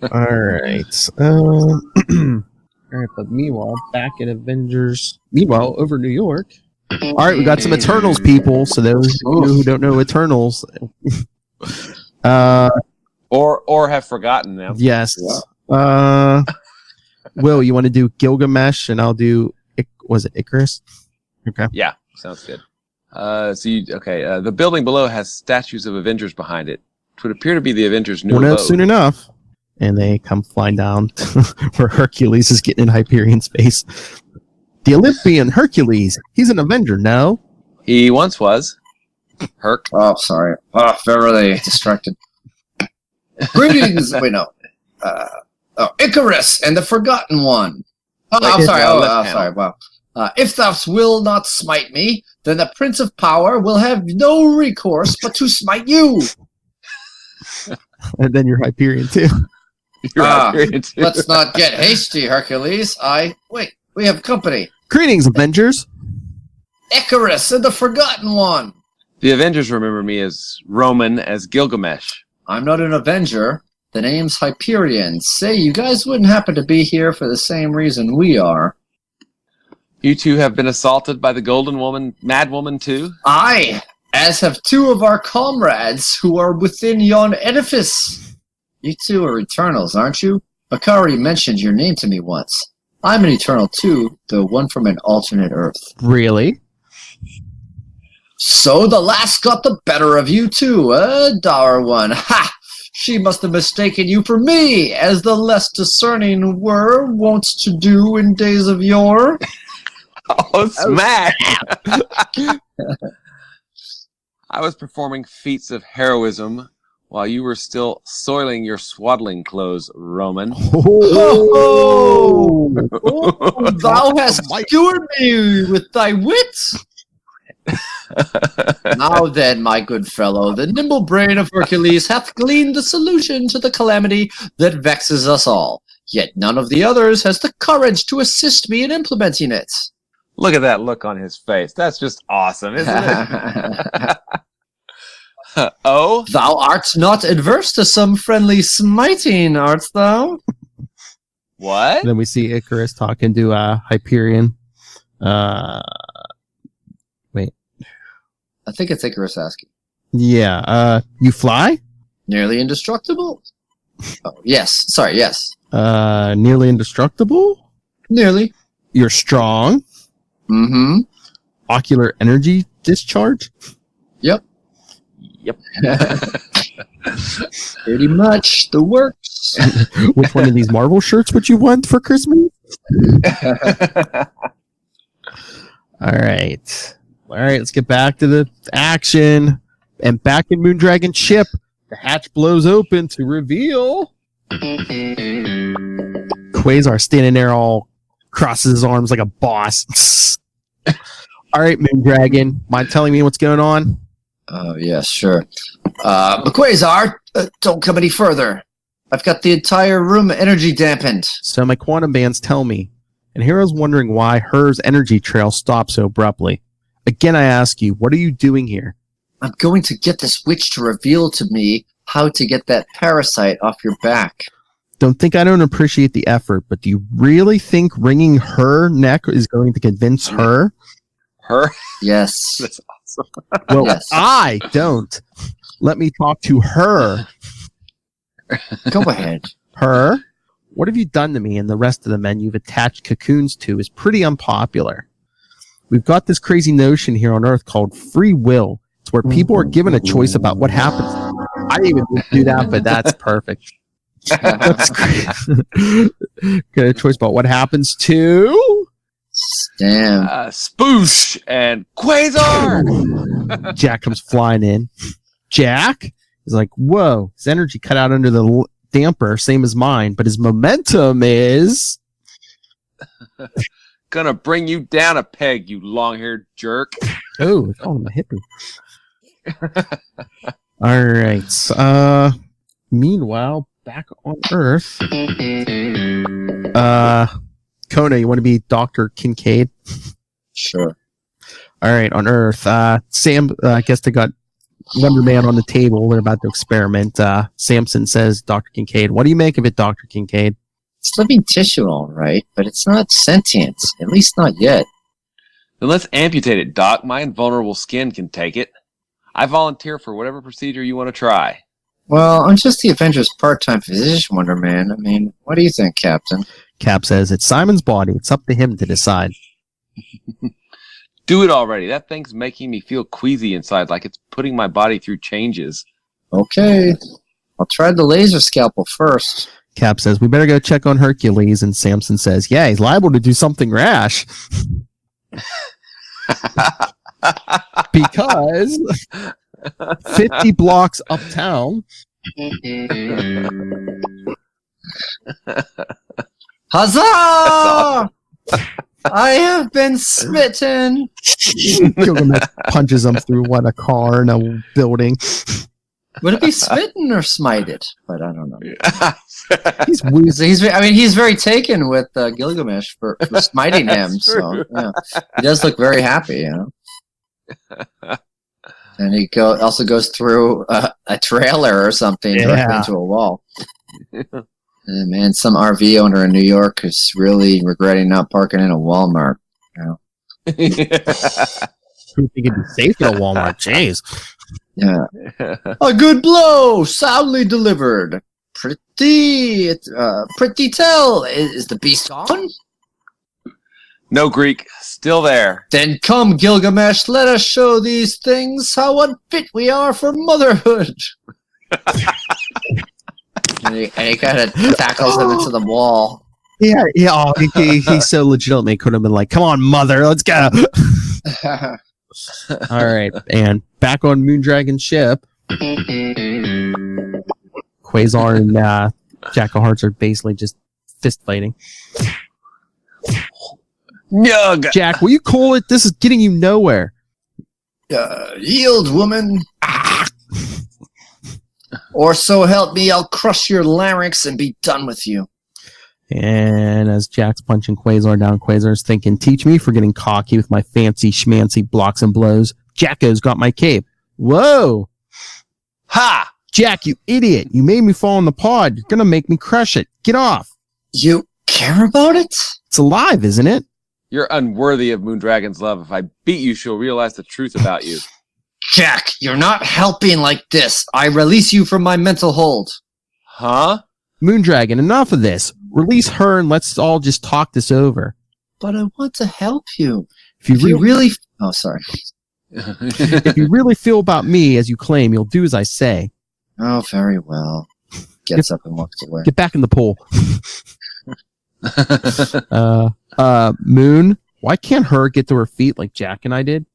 Speaker 4: Alright. Alright, but meanwhile, back in Avengers... Meanwhile, over New York... Alright, we got some Eternals people, so those who don't know Eternals...
Speaker 2: Or have forgotten them.
Speaker 4: Yes.
Speaker 3: Yeah.
Speaker 4: Will, you want to do Gilgamesh, and I'll do was it Icarus? Okay.
Speaker 2: Yeah, sounds good. The building below has statues of Avengers behind it. It would appear to be the Avengers' new
Speaker 4: We'll know
Speaker 2: abode.
Speaker 4: soon enough. And they come flying down where Hercules is getting in Hyperion space. The Olympian Hercules. He's an Avenger, no?
Speaker 2: He once was. Herc.
Speaker 3: Oh, sorry. Oh, very distracted. Greetings. Wait, no. Icarus and the Forgotten One. Oh, I'm sorry. Sorry. Wow. If thou will not smite me, then the Prince of Power will have no recourse but to smite you.
Speaker 4: And then you're Hyperion too.
Speaker 3: Let's not get hasty, Hercules. Wait, we have company.
Speaker 4: Greetings, Avengers.
Speaker 3: Icarus and the Forgotten One.
Speaker 2: The Avengers remember me as Roman, as Gilgamesh.
Speaker 3: I'm not an Avenger. The name's Hyperion. Say, you guys wouldn't happen to be here for the same reason we are.
Speaker 2: You two have been assaulted by the Golden Woman, Mad Woman too?
Speaker 3: Aye, as have two of our comrades who are within yon edifice. You two are Eternals, aren't you? Bakari mentioned your name to me once. I'm an Eternal too, though one from an alternate Earth.
Speaker 4: Really?
Speaker 3: So the last got the better of you too, dour one. Ha! She must have mistaken you for me, as the less discerning were wont to do in days of yore.
Speaker 2: Oh, smack! I was performing feats of heroism while you were still soiling your swaddling clothes, Roman.
Speaker 3: Oh, thou hast skewered me with thy wits. Now then, my good fellow, the nimble brain of Hercules hath gleaned the solution to the calamity that vexes us all. Yet none of the others has the courage to assist me in implementing it.
Speaker 2: Look at that look on his face. That's just awesome, isn't it? Oh?
Speaker 3: Thou art not adverse to some friendly smiting, art thou?
Speaker 2: What?
Speaker 4: Then we see Icarus talking to Hyperion. Wait.
Speaker 3: I think it's Icarus asking.
Speaker 4: Yeah. You fly?
Speaker 3: Nearly indestructible? Oh, yes. Sorry, yes.
Speaker 4: Nearly indestructible?
Speaker 3: Nearly.
Speaker 4: You're strong?
Speaker 3: Mm-hmm.
Speaker 4: Ocular energy discharge?
Speaker 3: Yep.
Speaker 2: Yep.
Speaker 3: Pretty much the works.
Speaker 4: Which one of these Marvel shirts would you want for Christmas? All right, let's get back to the action. And back in Moondragon's ship, the hatch blows open to reveal Quasar standing there all crosses his arms like a boss. All right, Moondragon, mind telling me what's going on?
Speaker 3: Oh, yes, sure. Quasar, don't come any further. I've got the entire room energy dampened.
Speaker 4: So my quantum bands tell me, and Hero's wondering why hers energy trail stopped so abruptly. Again, I ask you, what are you doing here?
Speaker 3: I'm going to get this witch to reveal to me how to get that parasite off your back.
Speaker 4: Don't think I don't appreciate the effort, but do you really think wringing her neck is going to convince her?
Speaker 2: Her?
Speaker 3: Yes.
Speaker 2: That's awesome.
Speaker 4: Well,
Speaker 3: Yes.
Speaker 4: I don't. Let me talk to her.
Speaker 3: Go ahead.
Speaker 4: Her? What have you done to me and the rest of the men you've attached cocoons to is pretty unpopular. We've got this crazy notion here on Earth called free will. It's where people are given a choice about what happens. I didn't even do that, but that's perfect. That's great. Get a choice about what happens to
Speaker 3: Damn.
Speaker 2: Spoosh and Quasar!
Speaker 4: Jack comes flying in. Jack is like, whoa, his energy cut out under the damper, same as mine, but his momentum is
Speaker 2: Gonna bring you down a peg, you long-haired jerk.
Speaker 4: oh, we call him a hippie. All right. Meanwhile, back on Earth, Kona, you want to be Dr. Kincaid?
Speaker 3: Sure.
Speaker 4: All right, on Earth, Sam, I guess they got Wonder Man on the table. They're about to experiment. Samson says, Dr. Kincaid, what do you make of it, Dr. Kincaid?
Speaker 3: It's living tissue, all right, but it's not sentient. At least not yet.
Speaker 2: Then let's amputate it, Doc. My invulnerable skin can take it. I volunteer for whatever procedure you want to try.
Speaker 3: Well, I'm just the Avengers part-time physician, Wonder Man. I mean, what do you think, Captain?
Speaker 4: Cap says, it's Simon's body. It's up to him to decide.
Speaker 2: Do it already. That thing's making me feel queasy inside, like it's putting my body through changes.
Speaker 3: Okay. I'll try the laser scalpel first.
Speaker 4: Cap says, we better go check on Hercules. And Samson says, yeah, he's liable to do something rash. Because 50 blocks uptown.
Speaker 3: Huzzah! I have been smitten.
Speaker 4: Gilgamesh punches him through a car and a building.
Speaker 3: Would it be smitten or smited? But I don't know.
Speaker 4: He's weird.
Speaker 3: He's very taken with Gilgamesh for smiting him. So yeah, he does look very happy, And he also goes through a trailer or something directly into a wall. And man, some RV owner in New York is really regretting not parking in a Walmart.
Speaker 4: Who think it'd be safe at a Walmart? Jeez.
Speaker 3: Yeah. A good blow, soundly delivered. Pretty tell. Is the beast gone?
Speaker 2: No, Greek. Still there.
Speaker 3: Then come, Gilgamesh, let us show these things how unfit we are for motherhood. and he kind of tackles him into the wall.
Speaker 4: Yeah. Oh, he's so legitimate. He could have been like, come on, mother, let's go. All right. And back on Moondragon's ship, Quasar and Jack of Hearts are basically just fist fighting.
Speaker 2: Yug.
Speaker 4: Jack, will you call it? This is getting you nowhere.
Speaker 3: Yield, woman. Or so help me, I'll crush your larynx and be done with you.
Speaker 4: And as Jack's punching Quasar down, Quasar's thinking, teach me for getting cocky with my fancy schmancy blocks and blows. Jacko's got my cape. Whoa!
Speaker 2: Ha!
Speaker 4: Jack, you idiot. You made me fall in the pod. You're gonna make me crush it. Get off.
Speaker 3: You care about it?
Speaker 4: It's alive, isn't it?
Speaker 2: You're unworthy of Moondragon's love. If I beat you, she'll realize the truth about you.
Speaker 3: Jack, you're not helping like this. I release you from my mental hold.
Speaker 2: Huh?
Speaker 4: Moondragon, enough of this. Release her and let's all just talk this over.
Speaker 3: But I want to help you.
Speaker 4: If you really...
Speaker 3: Oh, sorry.
Speaker 4: If you really feel about me as you claim, you'll do as I say.
Speaker 3: Oh, very well. Gets up and walks away.
Speaker 4: Get back in the pool. Moon, why can't her get to her feet like Jack and I did?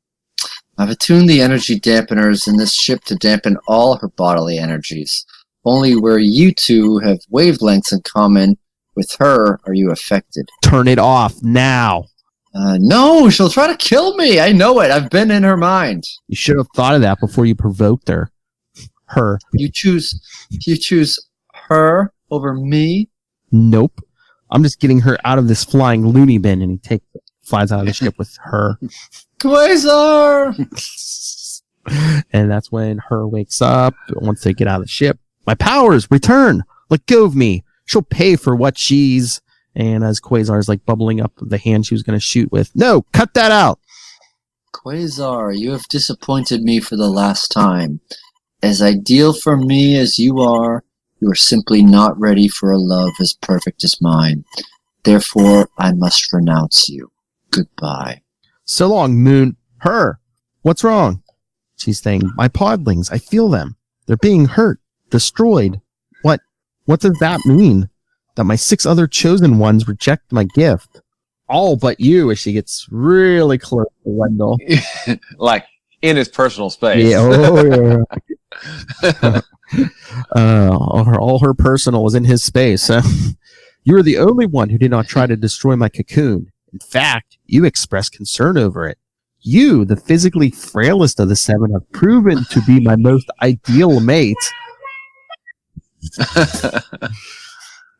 Speaker 3: I've attuned the energy dampeners in this ship to dampen all her bodily energies. Only where you two have wavelengths in common with her are you affected.
Speaker 4: Turn it off now.
Speaker 3: No, she'll try to kill me. I know it. I've been in her mind.
Speaker 4: You should have thought of that before you provoked her. Her.
Speaker 3: You choose her over me?
Speaker 4: Nope. I'm just getting her out of this flying loony bin, and he flies out of the ship with her.
Speaker 3: Quasar!
Speaker 4: And that's when her wakes up once they get out of the ship. My powers return. Let go of me. She'll pay for what she's. And as Quasar's like bubbling up the hand she was going to shoot with. No, cut that out.
Speaker 3: Quasar, you have disappointed me for the last time. As ideal for me as you are simply not ready for a love as perfect as mine. Therefore, I must renounce you. Goodbye.
Speaker 4: So long, Moon. Her. What's wrong? She's saying, my podlings, I feel them. They're being hurt, destroyed. What does that mean? That my 6 other chosen ones reject my gift. All but you, as she gets really close to Wendell.
Speaker 2: Like, in his personal space.
Speaker 4: Yeah, all her personal was in his space. You are the only one who did not try to destroy my cocoon. In fact, you expressed concern over it. You, the physically frailest of the 7, have proven to be my most ideal mate.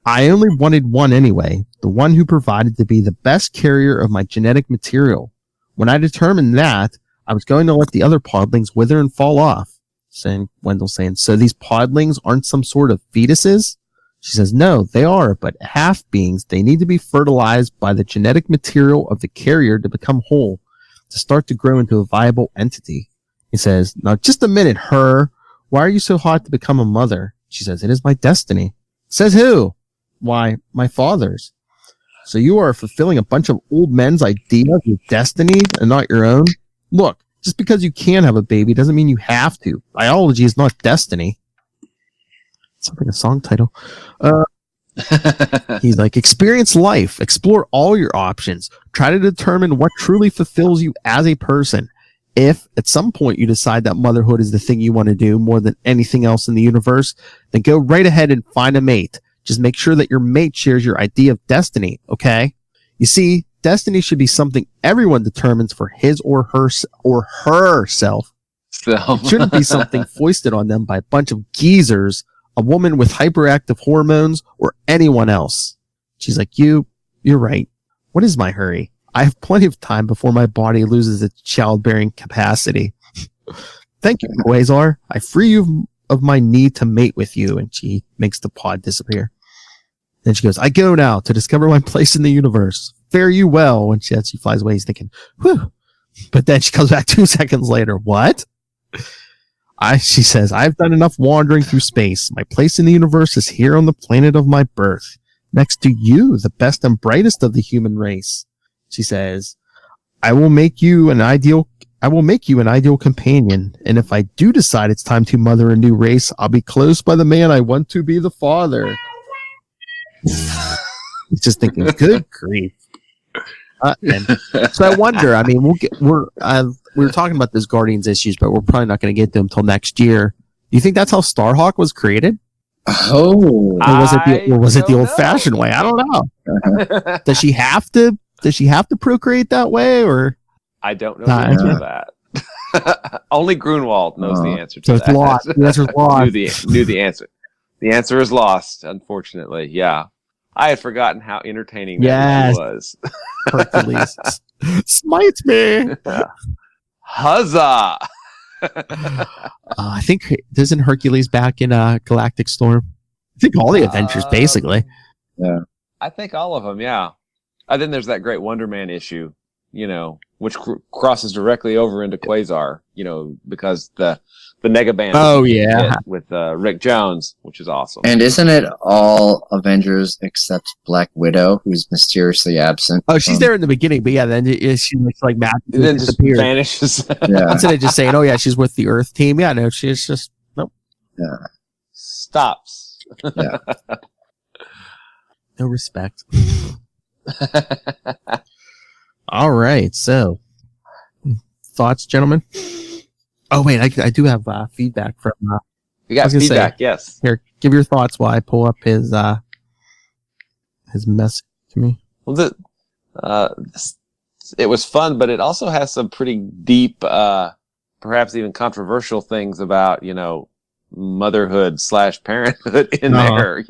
Speaker 4: I only wanted one anyway, the one who provided to be the best carrier of my genetic material. When I determined that, I was going to let the other podlings wither and fall off. Wendell saying, so these podlings aren't some sort of fetuses? She says, no, they are, but half beings. They need to be fertilized by the genetic material of the carrier to become whole, to start to grow into a viable entity. He says, now just a minute, her. Why are you so hot to become a mother? She says, it is my destiny. Says who? Why, my father's. So you are fulfilling a bunch of old men's ideas of destiny and not your own? Look, just because you can have a baby doesn't mean you have to. Biology is not destiny. Sounds like a song title. He's like, experience life, explore all your options, try to determine what truly fulfills you as a person. If at some point you decide that motherhood is the thing you want to do more than anything else in the universe, then go right ahead and find a mate. Just make sure that your mate shares your idea of destiny, okay? You see, destiny should be something everyone determines for his or herself. It shouldn't be something foisted on them by a bunch of geezers, a woman with hyperactive hormones, or anyone else. She's like, you're right. What is my hurry? I have plenty of time before my body loses its childbearing capacity. Thank you, Quasar. I free you of my need to mate with you. And she makes the pod disappear. Then she goes, I go now to discover my place in the universe. Fare you well. And she flies away. He's thinking, whew. But then she comes back 2 seconds later. What? She says, I've done enough wandering through space. My place in the universe is here on the planet of my birth, next to you, the best and brightest of the human race. She says, I will make you an ideal companion. And if I do decide it's time to mother a new race, I'll be close by the man I want to be the father. He's just thinking, good grief. So I wonder, I mean, we were talking about this Guardians issues, but we're probably not going to get to them until next year. Do you think that's how Starhawk was created?
Speaker 3: Oh.
Speaker 4: Or was it the old-fashioned way? I don't know. Does she have to procreate that way, or?
Speaker 2: I don't know the answer to that. Only Grunwald knows the answer to
Speaker 4: so
Speaker 2: that.
Speaker 4: It's lost. The answer's lost.
Speaker 2: Knew the answer. The answer is lost, unfortunately. Yeah. I had forgotten how entertaining that movie was.
Speaker 4: Hercules. Smite me!
Speaker 2: Huzzah!
Speaker 4: I think, isn't Hercules back in Galactic Storm? I think all the Avengers, basically.
Speaker 3: Yeah.
Speaker 2: I think all of them, yeah. And then there's that great Wonder Man issue, which crosses directly over into Quasar, because the Negaband.
Speaker 4: Oh, yeah.
Speaker 2: With Rick Jones, which is awesome.
Speaker 3: And isn't it all Avengers except Black Widow, who's mysteriously absent?
Speaker 4: Oh, she's there in the beginning, but yeah, then she looks like magically
Speaker 2: then just vanishes.
Speaker 3: Yeah.
Speaker 4: Instead of just saying, oh yeah, she's with the Earth team. Yeah, no, she's just, nope.
Speaker 3: Yeah.
Speaker 2: Stops.
Speaker 3: Yeah.
Speaker 4: No respect. All right, so thoughts, gentlemen? Oh wait, I do have feedback from.
Speaker 2: We got feedback. Yes.
Speaker 4: Here, give your thoughts while I pull up his message to me.
Speaker 2: Well, it was fun, but it also has some pretty deep, perhaps even controversial things about motherhood / parenthood in there.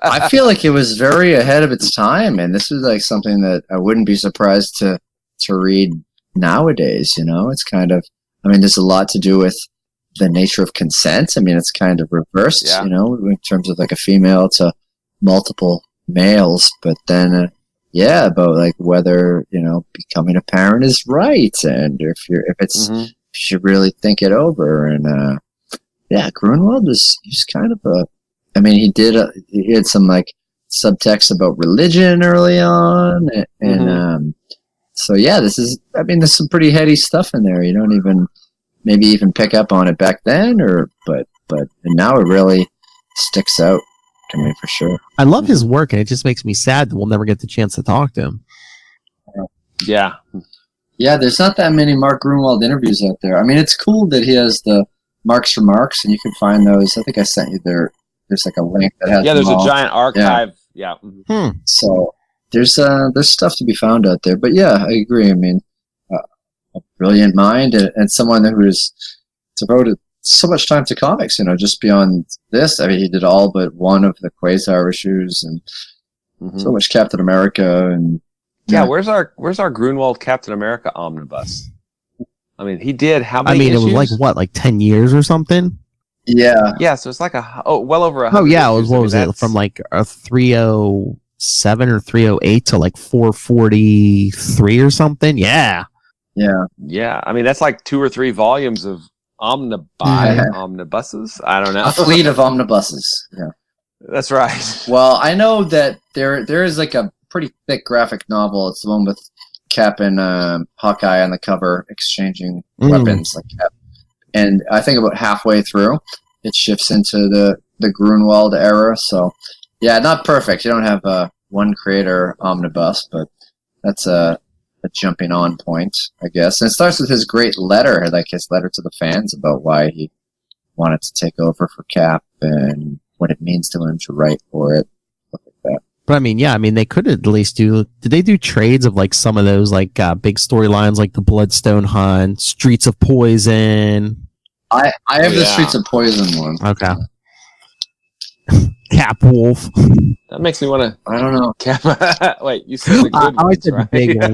Speaker 3: I feel like it was very ahead of its time, and this was like something that I wouldn't be surprised to read nowadays. It's kind of. I mean, there's a lot to do with the nature of consent. I mean, it's kind of reversed, in terms of like a female to multiple males. But then, about like whether becoming a parent is right, and if you should really think it over. And Grunwald was kind of he had some like subtext about religion early on, and there's some pretty heady stuff in there. You don't even pick up on it back then, but now it really sticks out to me for sure.
Speaker 4: I love his work, and it just makes me sad that we'll never get the chance to talk to him.
Speaker 2: Yeah.
Speaker 3: Yeah, there's not that many Mark Grunwald interviews out there. I mean, it's cool that he has the Mark's Remarks, and you can find those. I think I sent you there. There's like a link that has.
Speaker 2: Yeah, there's a giant archive. Yeah.
Speaker 3: So there's stuff to be found out there. But yeah, I agree. I mean, a brilliant mind and someone who's devoted so much time to comics. Just beyond this. I mean, he did all but one of the Quasar issues, and so much Captain America and.
Speaker 2: Yeah, where's our Grunwald Captain America omnibus? I mean, he did how many issues?
Speaker 4: It was like 10 years or something?
Speaker 3: Yeah.
Speaker 2: Yeah, so it's like well over 100.
Speaker 4: Oh, yeah, what was it? From like a 307 or 308 to like 443 or something? Yeah.
Speaker 3: Yeah.
Speaker 2: Yeah, I mean, that's like 2 or 3 volumes of omnibuses. I don't know.
Speaker 3: A fleet of omnibuses. Yeah.
Speaker 2: That's right.
Speaker 3: Well, I know that there is like a pretty thick graphic novel. It's the one with Cap and Hawkeye on the cover exchanging weapons like Cap. And I think about halfway through, it shifts into the Grunwald era. So, yeah, not perfect. You don't have one creator omnibus, but that's a jumping on point, I guess. And it starts with his great letter, like his letter to the fans about why he wanted to take over for Cap and what it means to him to write for it, stuff like that.
Speaker 4: But I mean, yeah, they could at least did they do trades of like some of those like big storylines like the Bloodstone Hunt, Streets of Poison?
Speaker 3: I have the Streets of Poison one.
Speaker 4: Okay. Cap Wolf.
Speaker 2: That makes me want to.
Speaker 3: I don't know.
Speaker 2: Wait, you said the good
Speaker 4: I
Speaker 2: ones,
Speaker 4: said
Speaker 2: right?
Speaker 4: the big one.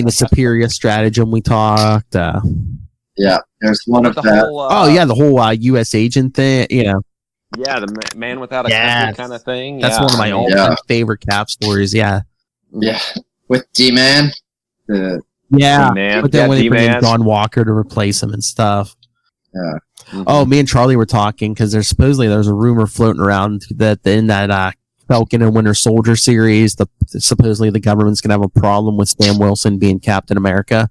Speaker 4: The Superior Stratagem we talked.
Speaker 3: Yeah, there's one of that.
Speaker 4: The whole U.S. agent thing.
Speaker 2: Yeah, the man without a country kind of thing.
Speaker 4: That's one of my all-time favorite Cap stories. Yeah.
Speaker 3: Yeah, with D-Man.
Speaker 4: D-Man. But then when they bring in John Walker to replace him and stuff.
Speaker 3: Yeah.
Speaker 2: Mm-hmm.
Speaker 4: Oh, me and Charlie were talking because there's a rumor floating around that in that Falcon and Winter Soldier series, supposedly the government's gonna have a problem with Sam Wilson being Captain America.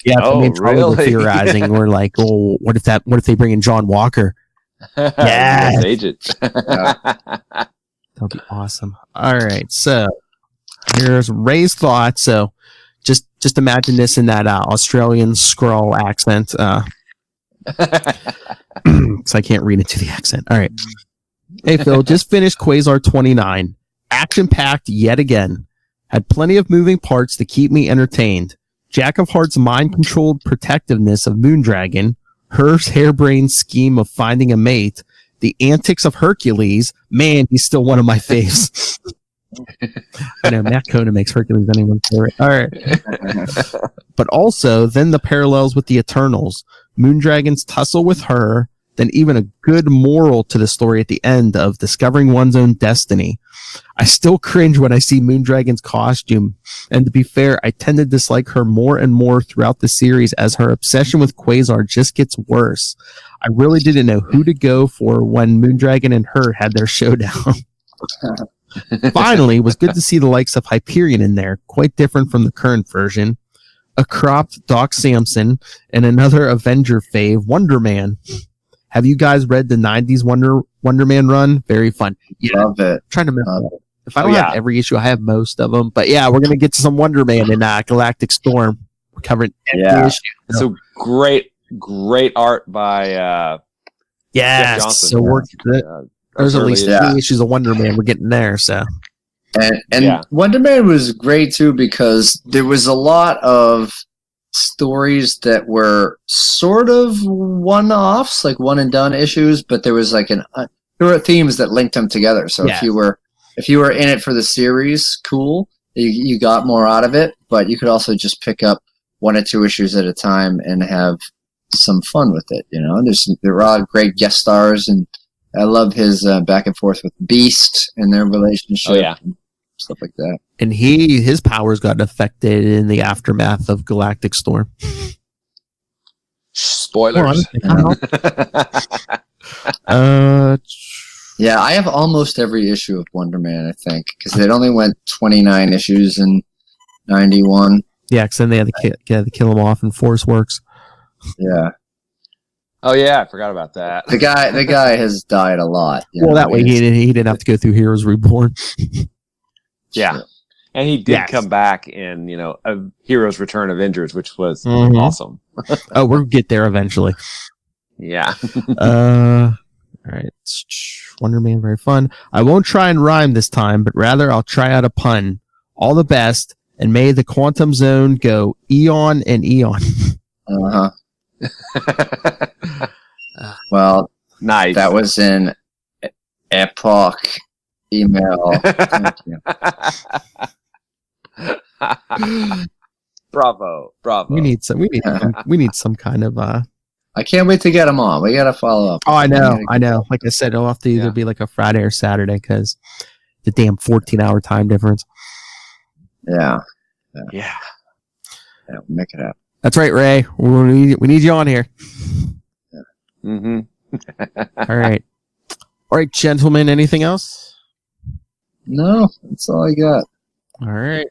Speaker 4: Yeah, me and Charlie were theorizing. We're like, oh, what if they bring in John Walker? Yeah,
Speaker 2: agent.
Speaker 4: That'll be awesome. All right, so here's Ray's thought. So just imagine this in that Australian Skrull accent. Because I can't read into the accent. All right. Hey, Phil, just finished Quasar 29. Action-packed yet again. Had plenty of moving parts to keep me entertained. Jack of Hearts' mind-controlled protectiveness of Moondragon, Her's harebrained scheme of finding a mate, the antics of Hercules. Man, he's still one of my faves. I know, Matt Coda makes Hercules anyone's favorite. All right. But also, then the parallels with the Eternals. Moondragon's tussle with her, then even a good moral to the story at the end of discovering one's own destiny. I still cringe when I see Moondragon's costume, and to be fair, I tend to dislike her more and more throughout the series as her obsession with Quasar just gets worse. I really didn't know who to go for when Moondragon and her had their showdown. Finally, it was good to see the likes of Hyperion in there, quite different from the current version. A cropped Doc Samson, and another Avenger fave, Wonder Man. Have you guys read the 90s Wonder Man run? Very fun. Yeah,
Speaker 3: love it.
Speaker 4: Trying to remember. If I don't have every issue, I have most of them. But yeah, we're going to get to some Wonder Man in Galactic Storm. We're covering every issue.
Speaker 2: So great art by Jeff Johnson.
Speaker 4: So there's at least 3 issues of Wonder Man. We're getting there, so.
Speaker 3: And Wonder Man was great too because there was a lot of stories that were sort of one-offs, like one and done issues, but there was like there were themes that linked them together. So if you were in it for the series, cool, you got more out of it. But you could also just pick up 1 or 2 issues at a time and have some fun with it. You know, there were all great guest stars, and I love his back and forth with Beast and their relationship.
Speaker 2: Oh yeah.
Speaker 3: Stuff like that.
Speaker 4: And his powers got affected in the aftermath of Galactic Storm.
Speaker 2: Spoilers.
Speaker 3: Yeah, I have almost every issue of Wonder Man, I think, because it only went 29 issues in 91.
Speaker 4: Yeah, because then they had to kill him off in Force Works.
Speaker 3: Yeah.
Speaker 2: Oh yeah, I forgot about that.
Speaker 3: The guy has died a lot.
Speaker 4: Well, that way he didn't have to go through Heroes Reborn.
Speaker 2: Yeah. And he did come back in, a Heroes Return Avengers, which was awesome.
Speaker 4: Oh, we'll get there eventually.
Speaker 2: Yeah.
Speaker 4: All right. Wonder Man, very fun. I won't try and rhyme this time, but rather I'll try out a pun. All the best, and may the Quantum Zone go eon and eon.
Speaker 3: Uh-huh. Well,
Speaker 2: nice.
Speaker 3: That was an epoch email. Thank you.
Speaker 2: Bravo.
Speaker 4: We need some kind of
Speaker 3: I can't wait to get them on. We gotta follow up.
Speaker 4: Oh, I know. Like I said, it'll have to either be like a Friday or Saturday because the damn 14-hour time difference.
Speaker 3: Yeah.
Speaker 2: Yeah.
Speaker 3: We'll make it happen.
Speaker 4: That's right, Ray. We need you on here.
Speaker 2: Mm-hmm.
Speaker 4: All right. All right, gentlemen, anything else?
Speaker 3: No, that's all I got.
Speaker 4: All right.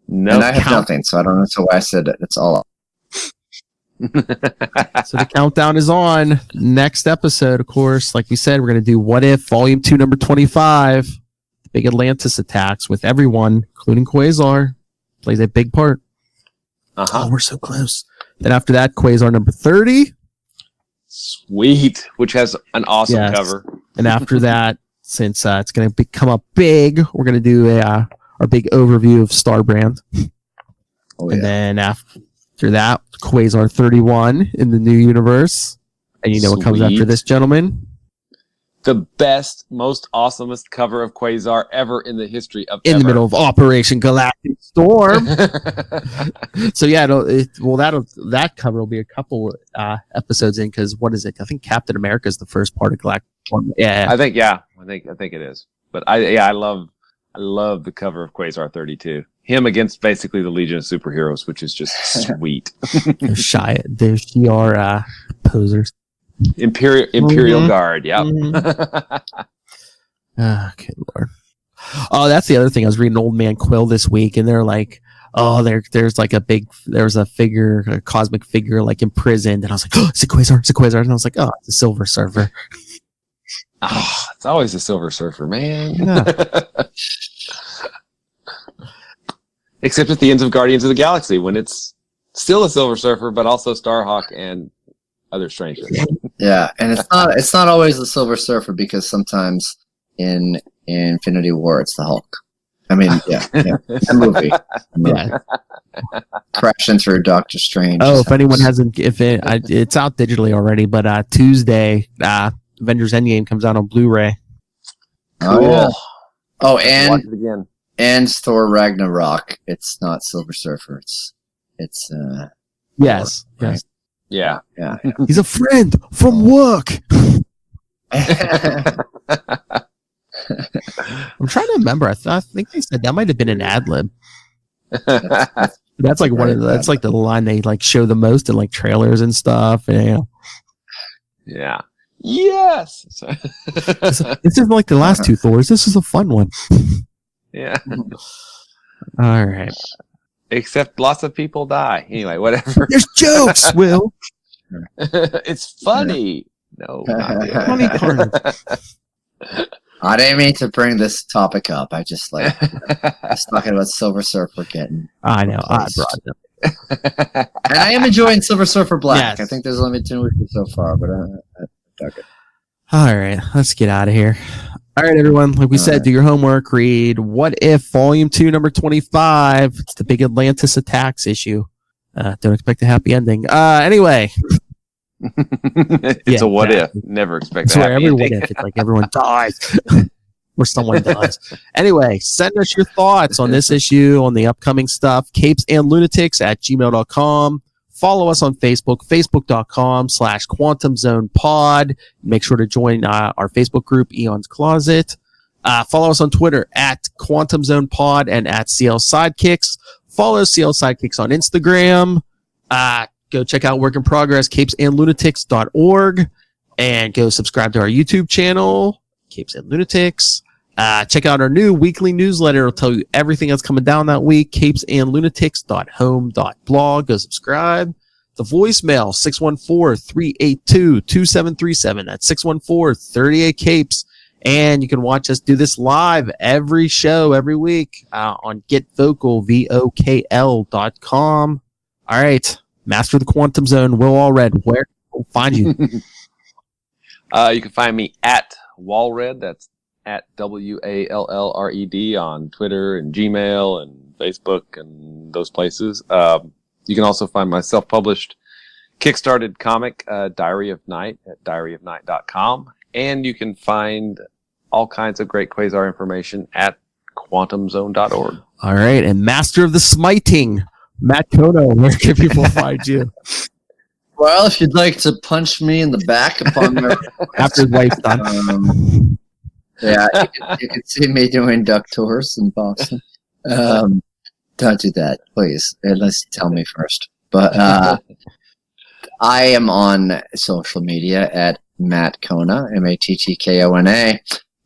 Speaker 2: No,
Speaker 3: and I have nothing, so I don't know why I said it. It's all.
Speaker 4: So the countdown is on. Next episode, of course, like we said, we're going to do What If Volume 2, number 25. The big Atlantis attacks with everyone, including Quasar. Plays a big part.
Speaker 2: Uh-huh.
Speaker 4: Oh, we're so close. Then after that, Quasar number 30.
Speaker 2: Sweet, which has an awesome
Speaker 4: Yes.
Speaker 2: cover.
Speaker 4: And after that, since it's going to become up big, we're going to do our big overview of Starbrand.
Speaker 3: Oh,
Speaker 4: And then after that, Quasar 31 in the new universe. And you know what comes after
Speaker 2: Sweet.
Speaker 4: this, gentlemen?
Speaker 2: The best, most awesomest cover of Quasar ever in the history of
Speaker 4: In
Speaker 2: ever.
Speaker 4: the middle of Operation Galactic Storm. So yeah, that cover will be a couple episodes in, because what is it? I think Captain America is the first part of Galactic Storm. Yeah.
Speaker 2: I think it is. But I love the cover of Quasar 32. Him against basically the Legion of Superheroes, which is just sweet.
Speaker 4: They're shy. They're GR posers.
Speaker 2: Imperial Guard, yep.
Speaker 4: Okay, Lord. Oh, that's the other thing. I was reading Old Man Quill this week, and they're like, oh, there's like there's a figure, a cosmic figure, like imprisoned, and I was like, oh, it's a Quasar, and I was like, oh, it's a Silver Surfer.
Speaker 2: Oh, it's always a Silver Surfer, man.
Speaker 4: Yeah.
Speaker 2: Except at the ends of Guardians of the Galaxy, when it's still a Silver Surfer, but also Starhawk and other strangeness.
Speaker 3: Yeah, and it's not always the Silver Surfer, because sometimes in Infinity War it's the Hulk. I mean, yeah, a movie.
Speaker 4: Yeah.
Speaker 3: Crashing through Doctor Strange.
Speaker 4: Oh, if anyone hasn't, it's out digitally already, but Tuesday, Avengers Endgame comes out on Blu-ray.
Speaker 3: Oh, yeah. Oh,
Speaker 2: Watch
Speaker 3: and
Speaker 2: it again.
Speaker 3: and Thor Ragnarok. It's not Silver Surfer. It's
Speaker 4: Yes.
Speaker 3: Right.
Speaker 4: Yes.
Speaker 2: Yeah.
Speaker 3: yeah.
Speaker 4: He's a friend from work. I'm trying to remember. I think they said that might have been an ad lib. That's like that's like the line they like show the most in like trailers and stuff. And, you know.
Speaker 2: Yeah. Yes.
Speaker 4: This isn't like the last two Thors. This is a fun one.
Speaker 2: Yeah.
Speaker 4: All right.
Speaker 2: Except lots of people die. Anyway, whatever.
Speaker 4: There's jokes, Will.
Speaker 2: It's funny. No. Not really.
Speaker 4: Funny part.
Speaker 3: I didn't mean to bring this topic up. I just just talking about Silver Surfer getting.
Speaker 4: I know. I brought it up.
Speaker 3: And I am enjoying Silver Surfer Black.
Speaker 4: Yes.
Speaker 3: I think there's only 2 weeks so far, but I dug it.
Speaker 4: All right, let's get out of here. All right, everyone. Like we said, do your homework. Read What If Volume 2, number 25. It's the big Atlantis attacks issue. Don't expect a happy ending. Anyway.
Speaker 2: It's a what if. Never expect that.
Speaker 4: Every what if. It's like everyone dies. Or someone does. Anyway, send us your thoughts on this issue, on the upcoming stuff. capesandlunatics@gmail.com. Follow us on Facebook, facebook.com/QuantumZonePod. Make sure to join our Facebook group, Eon's Closet. Follow us on Twitter @QuantumZonePod and @CLSidekicks. Follow CL Sidekicks on Instagram. Go check out Work in Progress, capesandlunatics.org. And go subscribe to our YouTube channel, Capes and Lunatics. Check out our new weekly newsletter. It'll tell you everything that's coming down that week. capesandlunatics.home.blog. Go subscribe. The voicemail, 614-382-2737. That's 614-38-CAPES. And you can watch us do this live every show, every week on GetVocal, VOKL.com. All right. Master of the Quantum Zone, Will Allred. Where will find you?
Speaker 2: You can find me at Wallred. That's at WALLRED on Twitter and Gmail and Facebook and those places. You can also find my self-published Kickstarted comic, Diary of Night, at diaryofnight.com. And you can find all kinds of great Quasar information at quantumzone.org.
Speaker 4: All right. And Master of the Smiting, Matt Kono, where can people find you?
Speaker 3: Well, if you'd like to punch me in the back upon my
Speaker 4: After his wife's done.
Speaker 3: Yeah, you can see me doing duck tours in Boston. Don't do that, please. Unless you tell me first. But I am on social media at Matt Kona, MatTKona.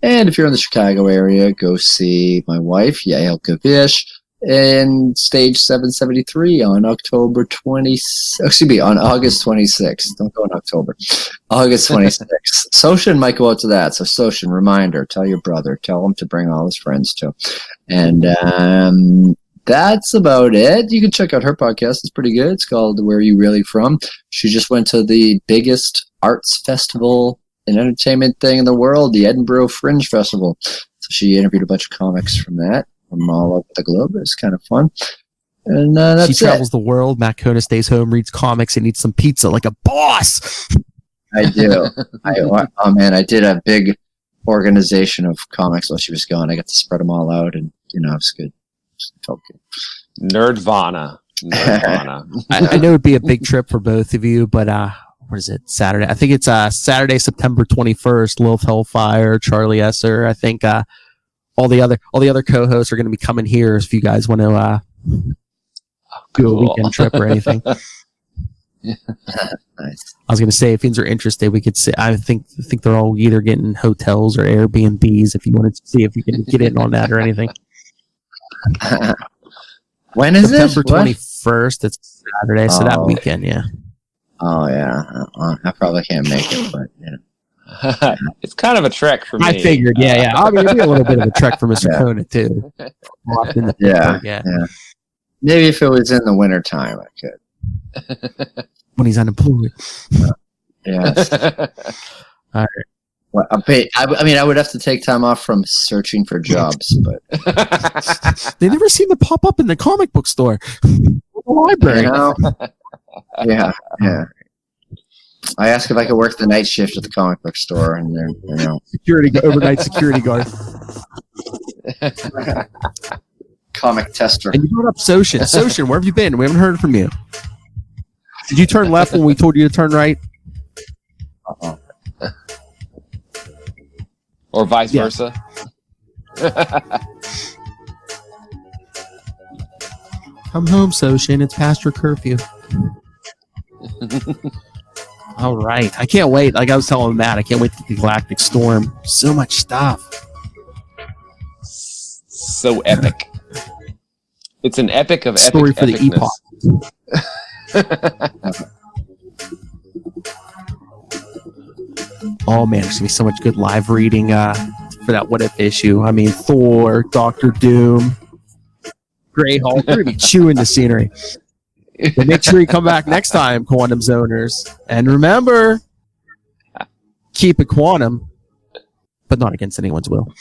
Speaker 3: And if you're in the Chicago area, go see my wife, Yael Gavish, in Stage 773 on August 26th. Don't go in October. August 26th. Soshin might go out to that. So Soshin, reminder, tell your brother, tell him to bring all his friends too. And that's about it. You can check out her podcast. It's pretty good. It's called Where Are You Really From? She just went to the biggest arts festival and entertainment thing in the world, the Edinburgh Fringe Festival. So she interviewed a bunch of comics from that, from all over the globe. It's kind of fun. And that's
Speaker 4: She travels the world. Matt Kona stays home, reads comics, and eats some pizza like a boss.
Speaker 3: I do. I did a big organization of comics while she was gone. I got to spread them all out, and it was good. It felt good.
Speaker 2: Nerdvana.
Speaker 4: I know it'd be a big trip for both of you, but what is it? Saturday? I think it's Saturday, September 21st. Lilith Hellfire, Charlie Esser. I think all the other co-hosts are going to be coming here. If you guys want to do a weekend trip or anything.
Speaker 3: Nice.
Speaker 4: I was going to say, if fans are interested, we could see. I think they're all either getting hotels or Airbnbs. If you wanted to see if you can get in on that or anything.
Speaker 3: When is
Speaker 4: September
Speaker 3: it? September
Speaker 4: 21st. It's Saturday, so that weekend, yeah.
Speaker 3: Oh yeah, I probably can't make it, but
Speaker 2: It's kind of a trek for me.
Speaker 4: I figured, yeah. I mean, it'd be a little bit of a trek for Mr. Kona too.
Speaker 3: Yeah. Maybe if it was in the winter time, I could.
Speaker 4: When he's unemployed.
Speaker 3: Yeah.
Speaker 4: All right.
Speaker 3: Well, I would have to take time off from searching for jobs, but
Speaker 4: they never seem to pop up in the comic book store, the library.
Speaker 3: Yeah. I asked if I could work the night shift at the comic book store, and then
Speaker 4: overnight security guard,
Speaker 3: comic tester.
Speaker 4: And you brought up Soshin. Soshin, where have you been? We haven't heard from you. Did you turn left when we told you to turn right?
Speaker 2: Or vice versa.
Speaker 4: Come home, Soshin. It's past your curfew. All right. I can't wait. Like I was telling Matt, I can't wait to get the Galactic Storm. So much stuff.
Speaker 2: So epic. It's an epic of
Speaker 4: story
Speaker 2: epic
Speaker 4: for the epoch. Oh man, there's gonna be so much good live reading for that What If issue. I mean, Thor, Doctor Doom, Grey Hulk. We're gonna be chewing the scenery. But make sure you come back next time, Quantum Zoners, and remember, keep it quantum, but not against anyone's will.